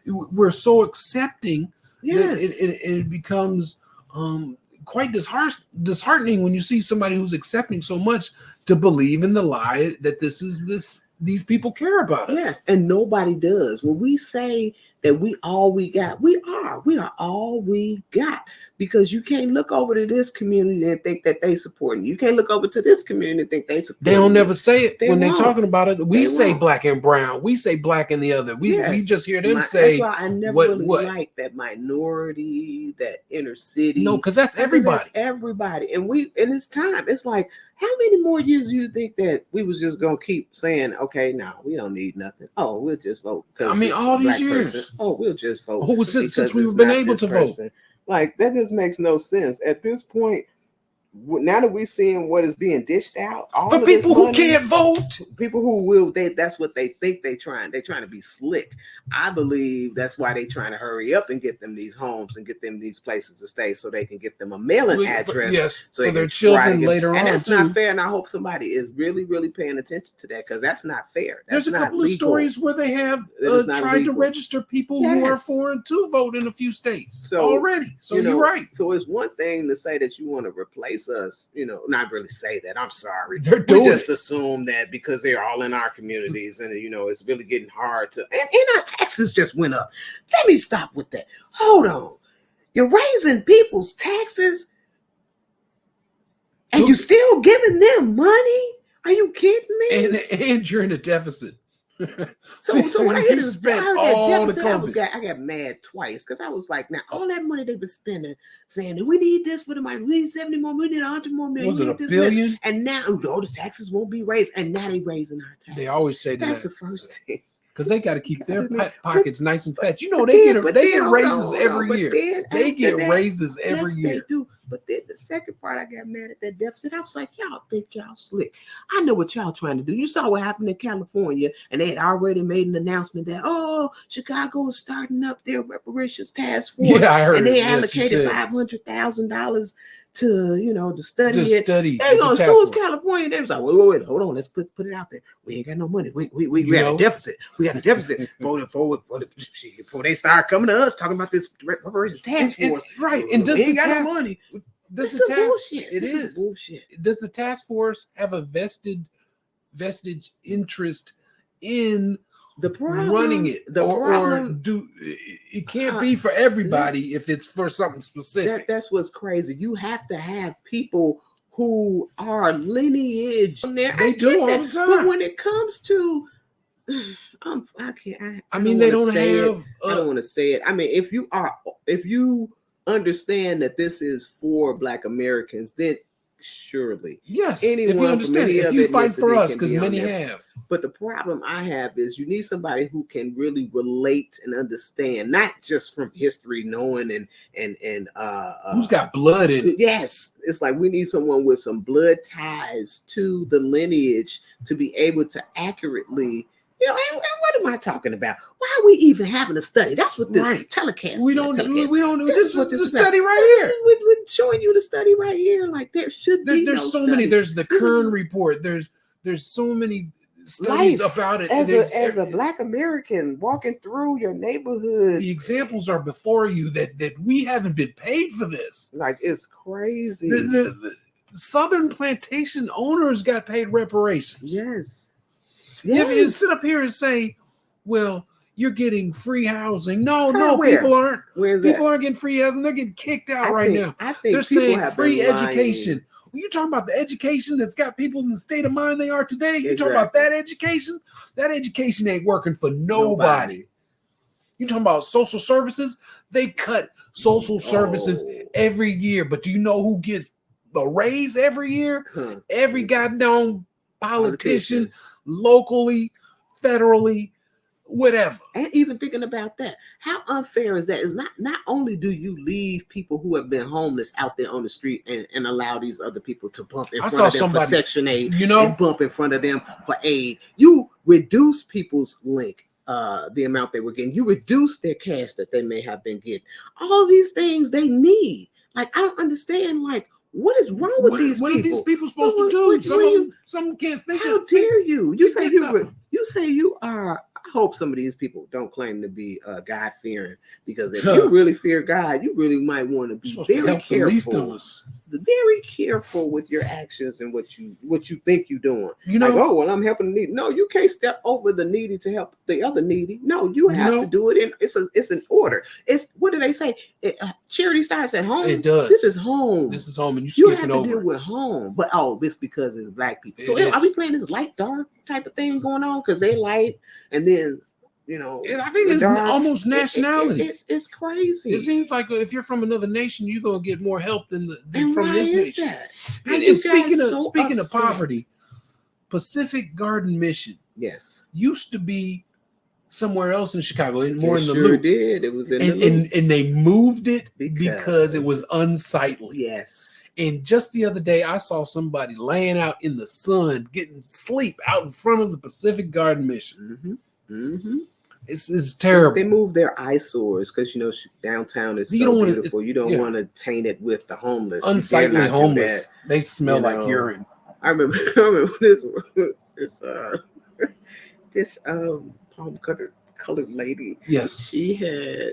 we're so accepting. That it becomes quite disheartening when you see somebody who's accepting so much to believe in the lie that these people care about us. Yes, and nobody does. When we say that we all we got, we are all we got, because you can't look over to this community and think that they supporting you. You can't look over to this community and think they support you. They don't never say it when they're talking about it. We say Black and brown. We say Black and the other. We just hear them say. That's why I never like that minority, that inner city. No, because that's everybody. That's everybody, and it's time. It's like, how many more years do you think that we was just gonna keep saying, okay, no, we don't need nothing. Oh, we'll just vote. I mean, all these years. Person. Oh, we'll just vote. Oh, since we've been able to vote. Like, that just makes no sense. At this point, now that we're seeing what is being dished out, all for people who can't vote, people who will, that's what they think they're trying to be slick. I believe that's why they're trying to hurry up and get them these homes and get them these places to stay so they can get them a mailing address so for their children later on. And that's not fair. And I hope somebody is really, really paying attention to that, because that's not fair. There's a couple of stories where they have tried to register people who are foreign to vote in a few states already. So you're right. So it's one thing to say that you want to replace us, not really say that. I'm sorry. We just assume that because they're all in our communities and, it's really getting hard to, and our taxes just went up. Let me stop with that. Hold on. You're raising people's taxes and you're still giving them money? Are you kidding me? And you're in a deficit. So when I hear this deficit, I got mad twice, because I was like, now all that money they've been spending, saying that we need this for the money, we need 70 more, we need 100 more million, was it $1 billion? And now the taxes won't be raised, and now they raising our taxes. They always say that's the first thing. Because they got to keep their pockets nice and fat. They get raises every year. They get raises every year. They do. But then the second part, I got mad at that deficit. I was like, y'all think y'all slick. I know what y'all trying to do. You saw what happened in California, and they had already made an announcement that, Chicago is starting up their reparations task force. Yeah, I heard. And they allocated $500,000 to study it. They're gonna sue us, California. They was like, wait, hold on, let's put it out there. We ain't got no money. We got a deficit. We got a deficit before they start coming to us talking about this reparations task force. Right. And we ain't got no money. This is bullshit. It is bullshit. Does the task force have a vested interest in the problem, running it? It can't be for everybody if it's for something specific. That's what's crazy. You have to have people who are lineage on there. They do all the time. But when it comes to I can't. I mean, they don't have. I don't want to say it. I mean, if you understand that this is for Black Americans, then surely, yes, anyone, if you understand, if you fight for us, because many have. But the problem I have is you need somebody who can really relate and understand, not just from history, knowing and who's got blood in it. Yes, it's like we need someone with some blood ties to the lineage to be able to accurately. And what am I talking about? Why are we even having a study? That's what this telecast. We don't know. This is what this study right here. We're showing you the study right here. Like there should be. There's so many. There's the Kern report. There's so many studies about it. As a Black American walking through your neighborhoods, the examples are before you that we haven't been paid for this. Like it's crazy. The Southern plantation owners got paid reparations. Yes. If you sit up here and say, well, you're getting free housing. No, Where? People aren't. Where's people aren't getting free housing. They're getting kicked out now. I think they're saying free education. Well, you talking about the education that's got people in the state of mind they are today? You talking about that education? That education ain't working for nobody. You talking about social services? They cut social services every year. But do you know who gets a raise every year? Every goddamn politician. Locally, federally, whatever. And even thinking about that, how unfair is that? Is not only do you leave people who have been homeless out there on the street and allow these other people to bump in front of them for Section 8, and bump in front of them for aid. You reduce people's the amount they were getting. You reduce their cash that they may have been getting. All these things they need. Like, I don't understand, what is wrong with these people? What are these people supposed to do? Some can't think. How dare you? You say you are. I hope some of these people don't claim to be God fearing, because if you really fear God, you really might want to be very careful. The least of us. Very careful with your actions and what you think you're doing. I'm helping the needy. No, you can't step over the needy to help the other needy. No, you have to do it. And it's an order. It's, what do they say? Charity starts at home. It does. This is home. And you have to deal with home. But this because it's Black people. So are we playing this light dark type of thing going on? Because they light, and then I think it's almost nationality. It's crazy. It seems like if you're from another nation, you're gonna get more help than from this nation. That? And speaking of poverty, Pacific Garden Mission, used to be somewhere else in Chicago, more in the loop. It was in the loop. And they moved it because it was unsightly. Yes. And just the other day, I saw somebody laying out in the sun, getting sleep out in front of the Pacific Garden Mission. It's terrible. They move their eyesores because downtown is so beautiful. You don't want to taint it with the homeless. Unsightly homeless. They smell like urine. I remember this palm colored lady. Yes, she had.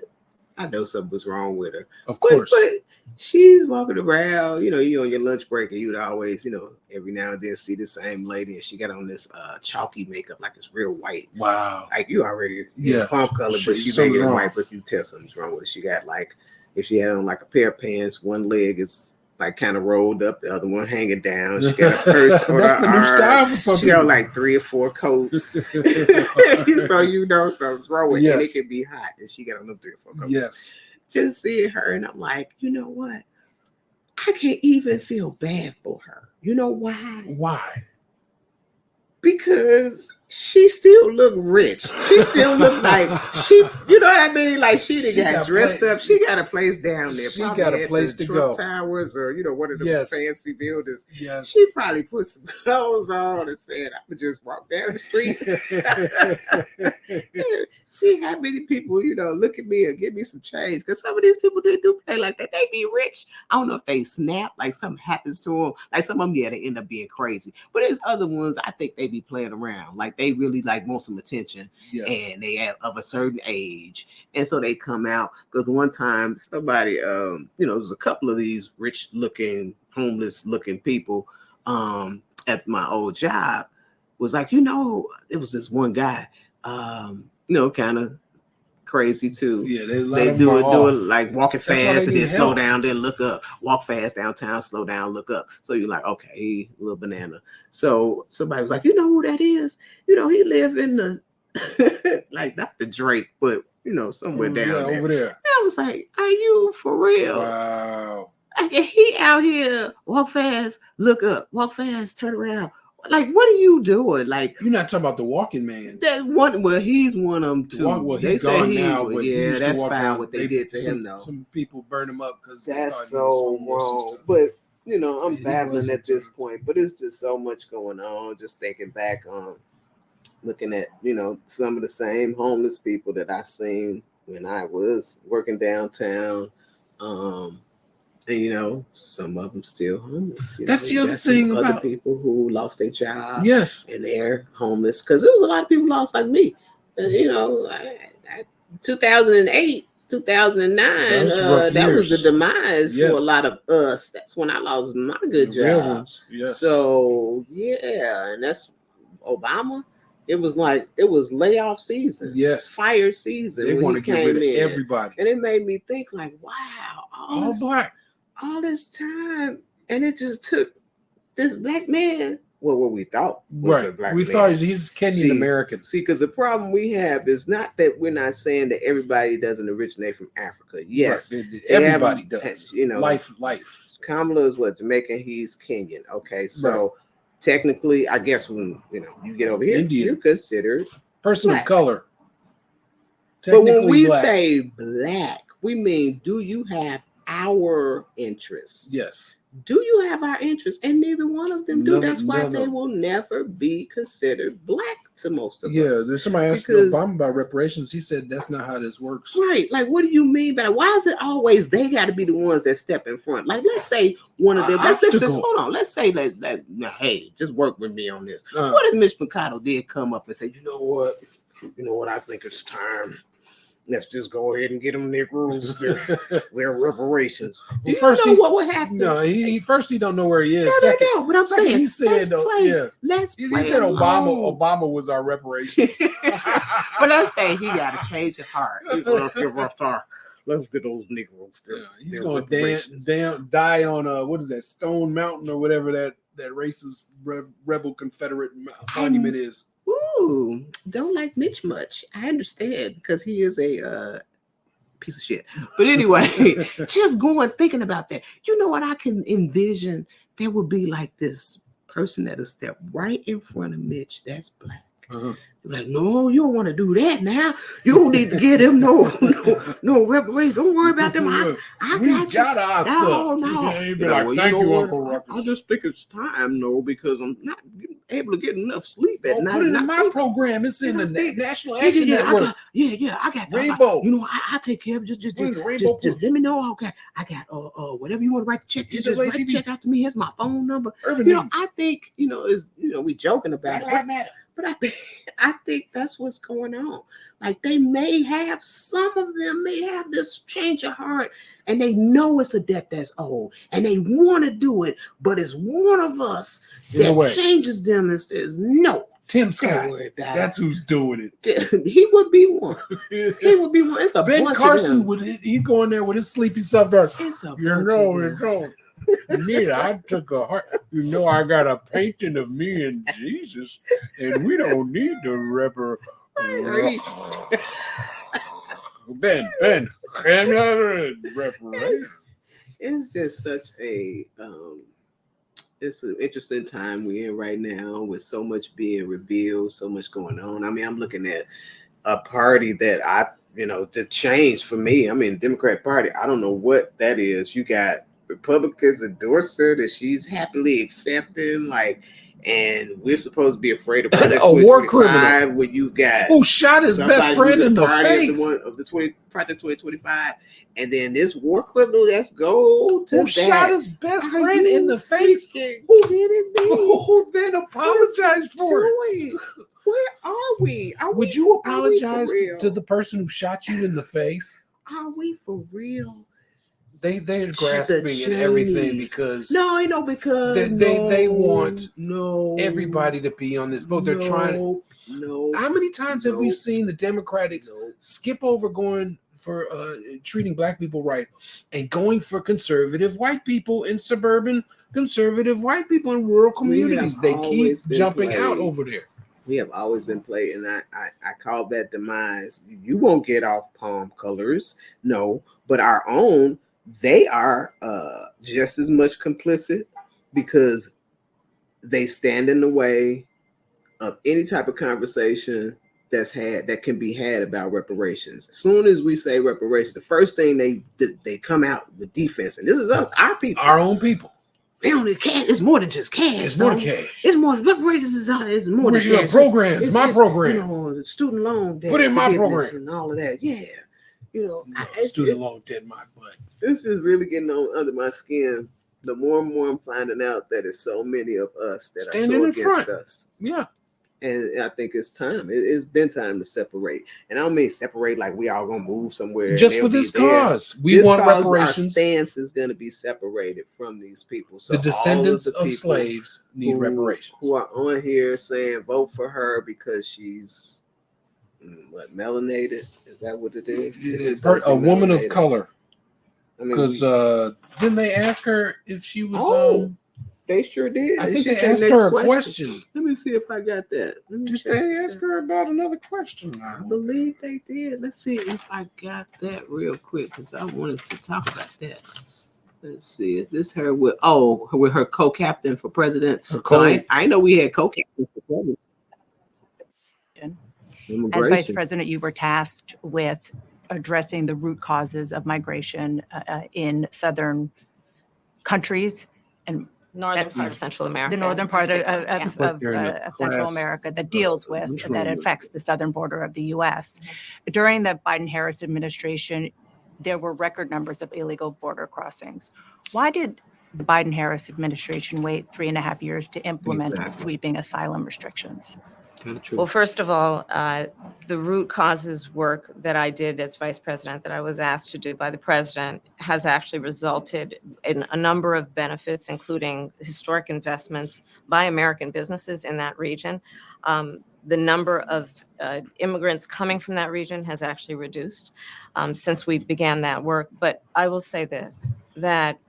I know something was wrong with her. Of course. But she's walking around, you on your lunch break, and you'd always, every now and then see the same lady, and she got on this chalky makeup, like it's real white. Wow. Like you already, palm color, but she make it white, but you tell something's wrong with it. She got like, if she had on like a pair of pants, one leg is like kind of rolled up, the other one hanging down. She got a purse on That's her the new style for some people. She got like 3 or 4 coats. So something's wrong with it. And it can be hot. And she got on them 3 or 4 coats. Yes. Just seeing her, and I'm like, you know what? I can't even feel bad for her. You know why? Why? Because she still look rich. She still look like you know what I mean? Like she got dressed up. She got a place down there. She got a place to go. Towers or one of the fancy buildings. Yes. She probably put some clothes on and said, I could just walk down the street. See how many people, look at me and give me some change. Because some of these people they do play like that. They be rich. I don't know if they snap, like something happens to them. Like some of them, they end up being crazy. But there's other ones, I think they be playing around. Like they really want some attention. Yes. And they are of a certain age. And so they come out. Because one time somebody, there was a couple of these rich looking, homeless looking people at my old job was like, it was this one guy, kind of crazy too. Yeah, they do it like walking fast and then slow down, then look up. Walk fast downtown, slow down, look up. So you're like, okay, little banana. So somebody was like, you know who that is? He live in the like not the Drake, but somewhere down there. Over there. And I was like, are you for real? Wow. He out here, walk fast, look up, walk fast, turn around. Like, what are you doing? Like, you're not talking about the walking man. That one. Well, he's one of them too. Well, he's gone now. But yeah, that's fine. What they did to him, though. Some people burned him up because that's so wrong. But I'm babbling at this point. But it's just so much going on. Just thinking back on looking at some of the same homeless people that I seen when I was working downtown. And some of them still homeless. That's the other thing about other people who lost their job. Yes, and they're homeless because there was a lot of people lost like me. 2008, 2009. That was the demise for a lot of us. That's when I lost my good job. Yes. So and that's Obama. It was layoff season. Yes. Fire season. They want to get rid of everybody. And it made me think like, wow, all black. All this time, and it just took this black man. Well, what we thought was a black man. We thought he's Kenyan American. See, because the problem we have is not that we're not saying that everybody doesn't originate from Africa. Yes, everybody does. Life. Kamala is Jamaican. He's Kenyan. Okay, so technically, I guess when you get over here, Indian. you're considered person black. of color. But when we say black, we mean, do you have our interests? Yes. Do you have our interests? And neither one of them do. That's why they will never be considered black to most of us. Yeah, there's somebody asked Obama about reparations. He said that's not how this works. Right. Like, what do you mean by why is it always they got to be the ones that step in front? Like, let's say one of them. Let's just hold on. Let's say that hey, just work with me on this. What if Mitch McConnell did come up and say, you know what? I think it's time. Let's just go ahead and get them Negroes their reparations. Well, first, what would happen? No, he don't know where he is. No, but I'm saying he said, let's play he said Obama was our reparations. But let's say he got to change his heart. Let's get those Negroes. He's going to die on what is that, Stone Mountain or whatever that racist rebel Confederate monument is. Ooh, don't like Mitch much. I understand because he is a piece of shit. But anyway, just thinking about that. You know what I can envision? There would be like this person that'll step right in front of Mitch that's black. Like, no, you don't want to do that now. You don't need to give them no reparations. Don't worry about them. I got our stuff. No. He'd be like, thank you, Uncle Ruckus. I just think it's time, though, because I'm not able to get enough sleep at night. Put it in my program. It's in the National Action Network. I got Rainbow. I take care of it. Just let me know. Okay, I got whatever you want to write the check. Just write the check out to me. Here's my phone number. I think is we joking about it. But I think that's what's going on. Like some of them may have this change of heart, and they know it's a debt that's owed, and they want to do it, but it's one of us that changes them and says, no. Tim Scott, that's who's doing it. He would be one. It's a Ben bunch Carson would he go in there with his sleepy self there. I took a heart. I got a painting of me and Jesus, and we don't need to Ben, reparations. It's just such a it's an interesting time we're in right now with so much being revealed, so much going on. I mean, I'm looking at a party that the change for me. I mean, Democrat Party, I don't know what that is. You got Republicans endorse her that she's happily accepting, and we're supposed to be afraid of Project a war criminal when you got who shot his best friend in the face of the Project 2025, and then this war criminal that's go to who shot his best friend in the face, who then apologized for it. Where are we? Would you apologize to the person who shot you in the face? Are we for real? They're grasping at everything because because they want everybody to be on this boat. They're trying. How many times have we seen the Democrats skip over going for treating black people right and going for conservative white people in suburban conservative white people in rural communities? They keep jumping out over there. We have always been played, and I call that demise. You won't get off palm colors, no, but our own. They are just as much complicit because they stand in the way of any type of conversation that can be had about reparations. As soon as we say reparations, the first thing they come out with defense, and this is us, our people, our own people. They only cash. It's more than just cash. It's more than cash. It's more. Reparations is more than cash. Programs, my program. Student loan debt. Put in my program and all of that. Yeah. Student loan did my butt. This is really getting under my skin. The more and more I'm finding out that there's so many of us that standing are so against us. Yeah. And I think it's time. It's been time to separate. And I don't mean separate like we all gonna move somewhere. Just for this cause. We want reparations. Our stance is gonna be separated from these people. So the descendants of slaves need reparations. Who are on here saying vote for her because she's melanated? Is that what it is? A woman of color. Because didn't they ask her if she was? They sure did. I think they asked her a question. Let me see if I got that. Did they ask her about another question? I believe they did. Let's see if I got that real quick because I wanted to talk about that. Let's see. Is this her with her co-captain for president? So I know we had co-captains for president. As vice president, you were tasked with addressing the root causes of migration in southern countries and northern part of Central America. The northern part of Central America that deals with, that affects the southern border of the U.S. During the Biden-Harris administration, there were record numbers of illegal border crossings. Why did the Biden-Harris administration wait 3.5 years to implement sweeping asylum restrictions? Well, first of all, the root causes work that I did as vice president, that I was asked to do by the president, has actually resulted in a number of benefits, including historic investments by American businesses in that region. The number of immigrants coming from that region has actually reduced since we began that work. But I will say this, that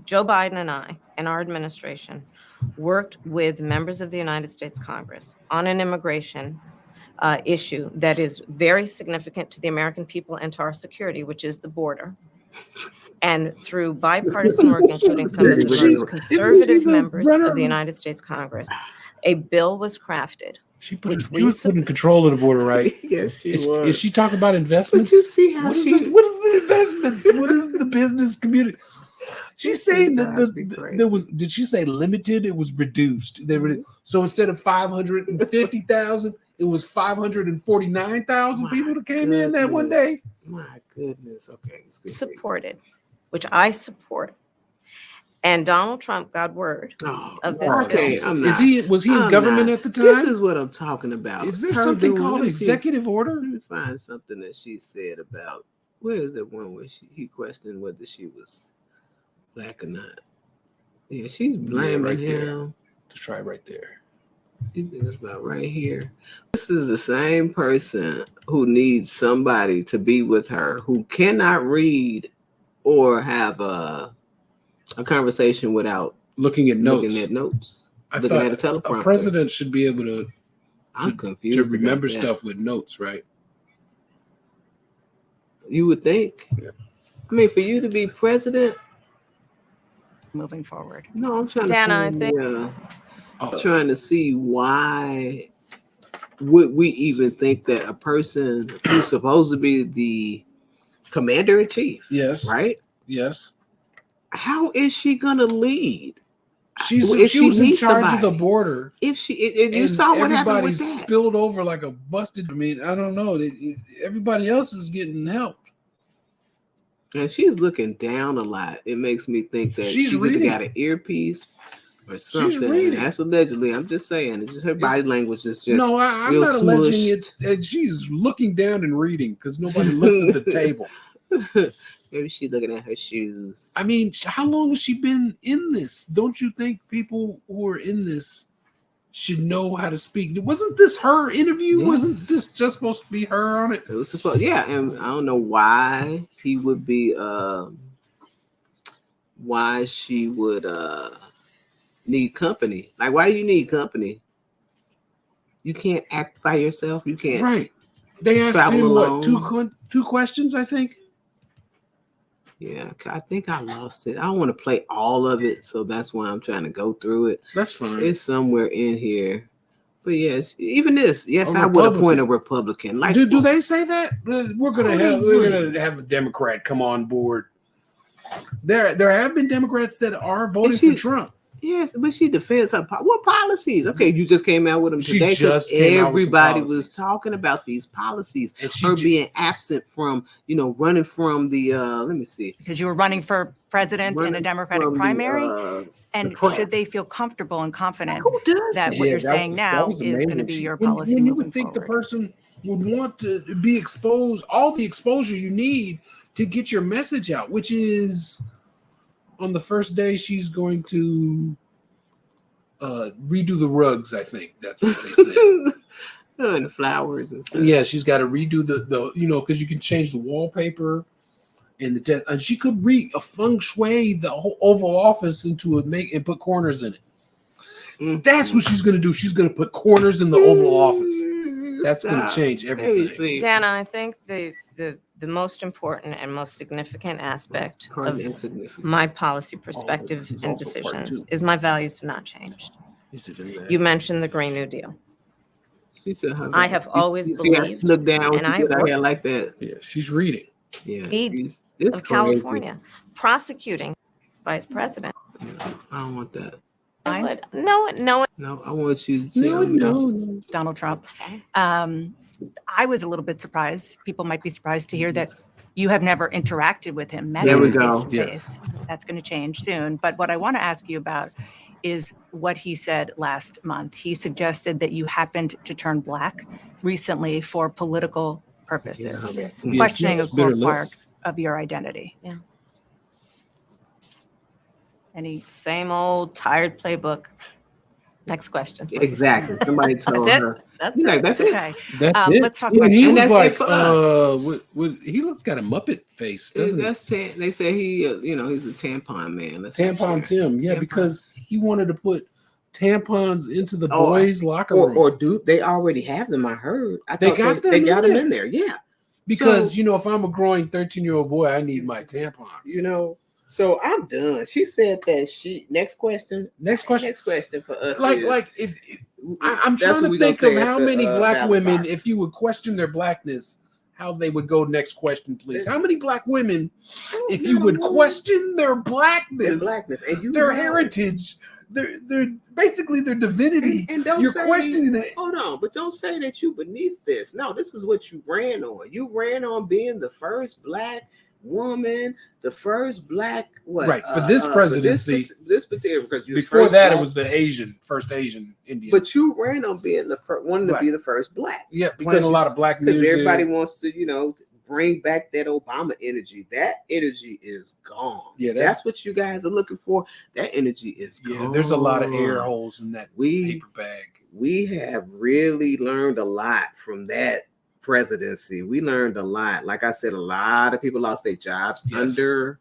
Joe Biden and I and our administration worked with members of the United States Congress on an immigration issue that is very significant to the American people and to our security, which is the border. And through bipartisan work, including some of the most conservative members of the United States Congress, a bill was crafted She was putting control of the border, right? Yes, she was. Is she talking about investments? But you see how what is the investments? What is the business community? She's saying that there was. Did she say limited? It was reduced. So instead of 550,000, it was 549,000 people that came in that one day. My goodness. Okay. Supported, which I support. And Donald Trump got word of this bill. Was he in government at the time? This is what I'm talking about. Is there something called executive order? Let me find something that she said about. Where is it one where he questioned whether she was black or not? Yeah, she's blaming him. There. To try right there. It's about right here. This is the same person who needs somebody to be with her who cannot read or have a conversation without looking at notes. I thought at a teleprompter. A president should be able to. I'm confused. To remember stuff with notes, right? You would think. Yeah. I mean, for you to be president. Moving forward. No, I'm trying to. Trying to see why would we even think that a person who's supposed to be the commander in chief? Yes. Right. Yes. How is she gonna lead? She was in charge of the border. If you saw what happened with that, spilled over like a busted. I mean, I don't know. Everybody else is getting help, and she's looking down a lot. It makes me think that she's either got an earpiece or something. She's reading. That's allegedly. I'm just saying. It's just her body language is just. No, I'm not alleging it. She's looking down and reading because nobody looks at the table. Maybe she's looking at her shoes. I mean, how long has she been in this? Don't you think people who are in this should know how to speak? Wasn't this her interview? Yes. Wasn't this just supposed to be her on it? It was supposed, yeah. And I don't know why he would be, why she would need company. Like, why do you need company? You can't act by yourself. You can't. Right. They asked him alone. What, two questions, I think. Yeah, I think I lost it. I don't want to play all of it, so that's why I'm trying to go through it. That's fine. It's somewhere in here. But yes, even this, yes, I would appoint a Republican. Like, do they say that? We're gonna have a Democrat come on board. There have been Democrats that are voting for Trump. Yes, but she defends her what policies? Okay, you just came out with them today because everybody was talking about these policies. And her being absent from, running from the let me see. Because you were running for president in a Democratic primary. And should they feel comfortable and confident that what you're saying now is going to be your policy moving forward? You would think the person would want to be exposed, all the exposure you need to get your message out, which is on the first day she's going to redo the rugs. I think that's what they said. And the flowers and stuff. Yeah, she's got to redo the because you can change the wallpaper and and she could feng shui the whole Oval Office into and put corners in it. Mm-hmm. That's what she's going to do. She's going to put corners in the Oval Office. That's going to change everything. Dana, I think the most important and most significant aspect of my policy perspective and decisions is my values have not changed. You mentioned the Green New Deal. She said, I have always believed, look down, and I work like that. Yeah, she's reading. Yeah, of California prosecuting vice president. I don't want that. No. I want you to say no. Donald Trump. I was a little bit surprised. People might be surprised to hear that you have never interacted with him. There we go. Yes. That's going to change soon. But what I want to ask you about is what he said last month. He suggested that you happened to turn black recently for political purposes, questioning a core part of your identity. Yeah. Any same old tired playbook. Next question. Exactly. Somebody told her. That's it. Okay. That's it. Let's talk about. He was like, he looks got a Muppet face, doesn't he? They say he, he's a tampon man. Tampon Tim, yeah, because he wanted to put tampons into the boys' locker room. Or do they already have them? I heard. They got them in there. Yeah. Because if I'm a growing 13-year-old boy, I need my tampons. So I'm done. She said that next question for us. If I'm trying to think of how many black women, if you would question their blackness, how they would go next question, please. How many black women, if you would question their blackness and their heritage, their basically their divinity, and don't you're say, questioning it. Hold on, but don't say that you beneath this. No, this is what you ran on. You ran on being the first black woman, the first black for this presidency. For this particular, because before that, it was the first Asian Indian. But you ran on being the first one to be the first black. Yeah, playing a lot of black music. Because everybody wants to, bring back that Obama energy. That energy is gone. Yeah, that's what you guys are looking for. That energy is gone. Yeah, there's a lot of air holes in that paper bag. We have really learned a lot from that presidency. We learned a lot. Like I said, a lot of people lost their jobs under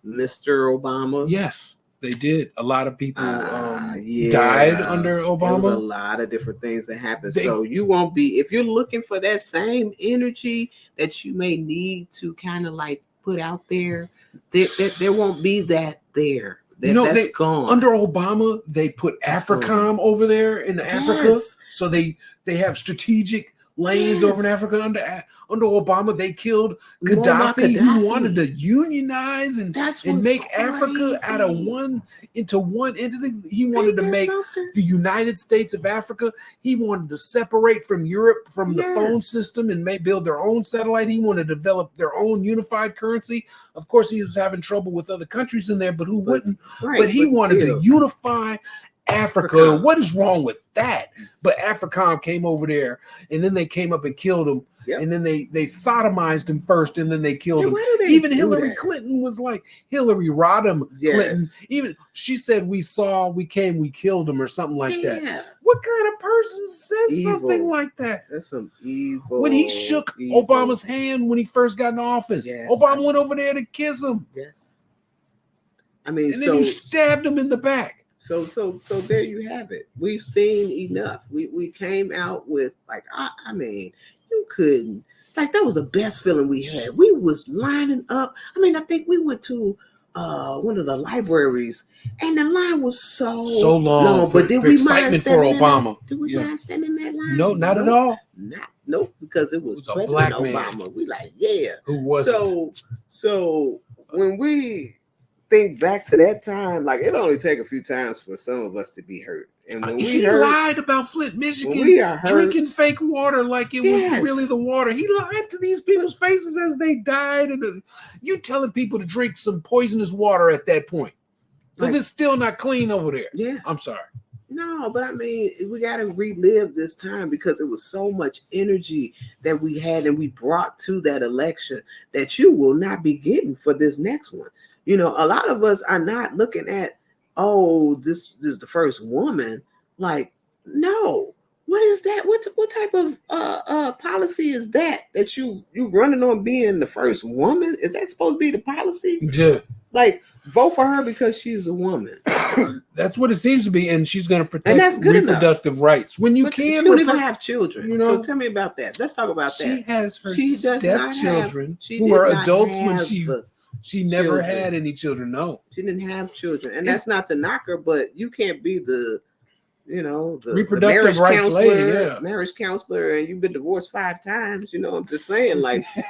Mr. Obama. Yes, they did. A lot of people died under Obama. There was a lot of different things that happened. So you won't be, if you're looking for that same energy that you may need to kind of like put out there, there won't be that there. That's gone. Under Obama, they put AFRICOM over there in Africa. So they have strategic lanes over in Africa. Under Obama, they killed Gaddafi, who wanted to unionize and make Africa out of one entity. He wanted to make the United States of Africa. He wanted to separate from Europe from the phone system and build their own satellite. He wanted to develop their own unified currency. Of course, he was having trouble with other countries in there, but who wouldn't? But he wanted to unify Africa. And what is wrong with that? But AFRICOM came over there, and then they came up and killed him. And then they sodomized him first, and then they killed him. Even Hillary Clinton was like, Hillary Rodham Clinton. Even she said, we came, we killed him, or something like that. What kind of person says something like that? That's some evil. When he shook Obama's hand when he first got in office, Obama went over there to kiss him. I mean, and then he stabbed him in the back. So there you have it. We've seen enough. We came out with I mean, you couldn't, that was the best feeling we had. We was lining up. I mean, I think we went to one of the libraries and the line was so long. But did we excitement for Obama? Did we mind standing in that line? No, not at all. Nope, because it was President black Obama. Man. We who was so when we think back to that time, it only take a few times for some of us to be hurt. And when he lied about Flint, Michigan, drinking fake water like it was really the water. He lied to these people's faces as they died. And you telling people to drink some poisonous water at that point because it's still not clean over there. Yeah, I'm sorry. No, but I mean, we got to relive this time because it was so much energy that we had and we brought to that election that you will not be getting for this next one. A lot of us are not looking at, this is the first woman. No, what is that? What type of policy is that you running on being the first woman? Is that supposed to be the policy? Yeah. Vote for her because she's a woman. That's what it seems to be, and she's going to protect reproductive rights. When you She don't even have children. So tell me about that. Let's talk about that. She has her stepchildren who are adults when she never had any children. No, she didn't have children, and that's not to knock her, but you can't be the reproductive rights lady, marriage counselor, and you've been divorced 5 times. I'm just saying,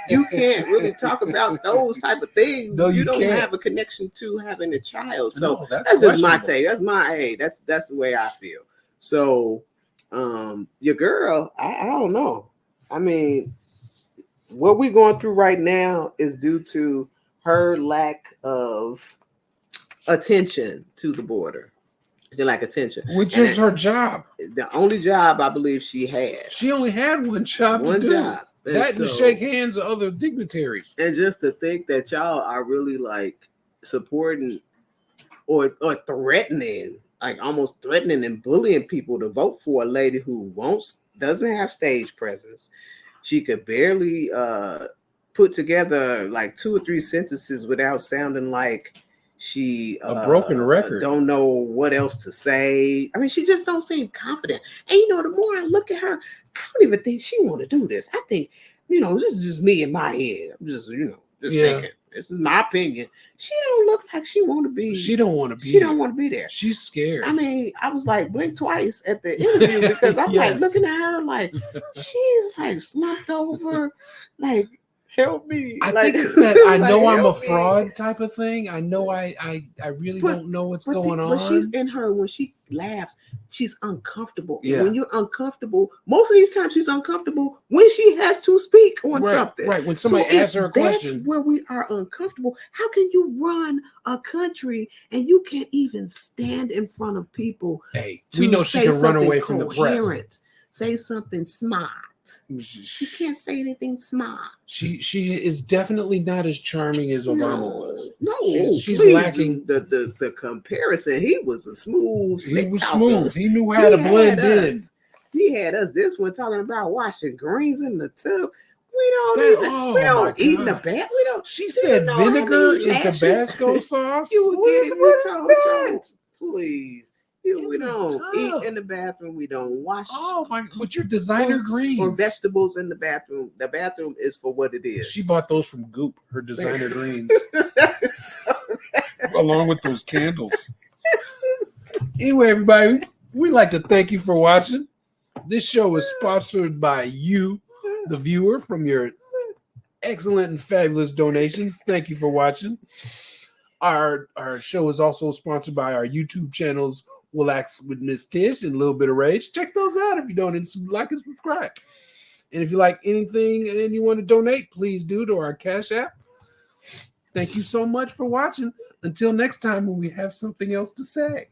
you can't really talk about those type of things. No, you don't can't. have a connection to having a child. So that's just my take. That's that's the way I feel. So, your girl, I don't know. I mean, what we're going through right now is due to her lack of attention to the border. They lack attention, which is her job. The only job I believe she had. She only had one job. And to shake hands of other dignitaries. And just to think that y'all are really supporting or threatening, almost threatening and bullying people to vote for a lady who doesn't have stage presence. She could barely put together 2 or 3 sentences without sounding like she a broken record. Don't know what else to say. I mean, she just don't seem confident. And the more I look at her, I don't even think she want to do this. I think, this is just me in my head. I'm just, thinking. this is my opinion. She don't look like she want to be. She don't want to be. She don't want to be there. She's scared. I mean, I was like blink twice at the interview because I'm like looking at her like she's like slumped over, like help me. I like, think it's that I know like, I'm a fraud type of thing. I know I really don't know what's going on. But she's in her when she laughs, she's uncomfortable. Yeah. When you're uncomfortable, most of these times she's uncomfortable when she has to speak on something. Right. When somebody asks her a question. That's where we are uncomfortable. How can you run a country and you can't even stand in front of people? Hey, we know she can run away from the press. Say something smart. She can't say anything smart. She is definitely not as charming as Obama was. No, she's lacking the comparison. He was a smooth. He was smooth. He knew how to blend in. He had us this one talking about washing greens in the tub. We don't eat in the bath. We don't. She said vinegar and Tabasco sauce. You would get it. What is that? Please. We don't eat in the bathroom. We don't wash. Oh my! With your designer greens or vegetables in the bathroom. The bathroom is for what it is. She bought those from Goop. Her designer greens, along with those candles. Anyway, everybody, we'd like to thank you for watching. This show is sponsored by you, the viewer, from your excellent and fabulous donations. Thank you for watching. Our show is also sponsored by our YouTube channels, Relax with Miss Tish and a Little Bit of Rage. Check those out if you don't, and like and subscribe. And if you like anything and you want to donate, please do to our Cash App. Thank you so much for watching. Until next time when we have something else to say.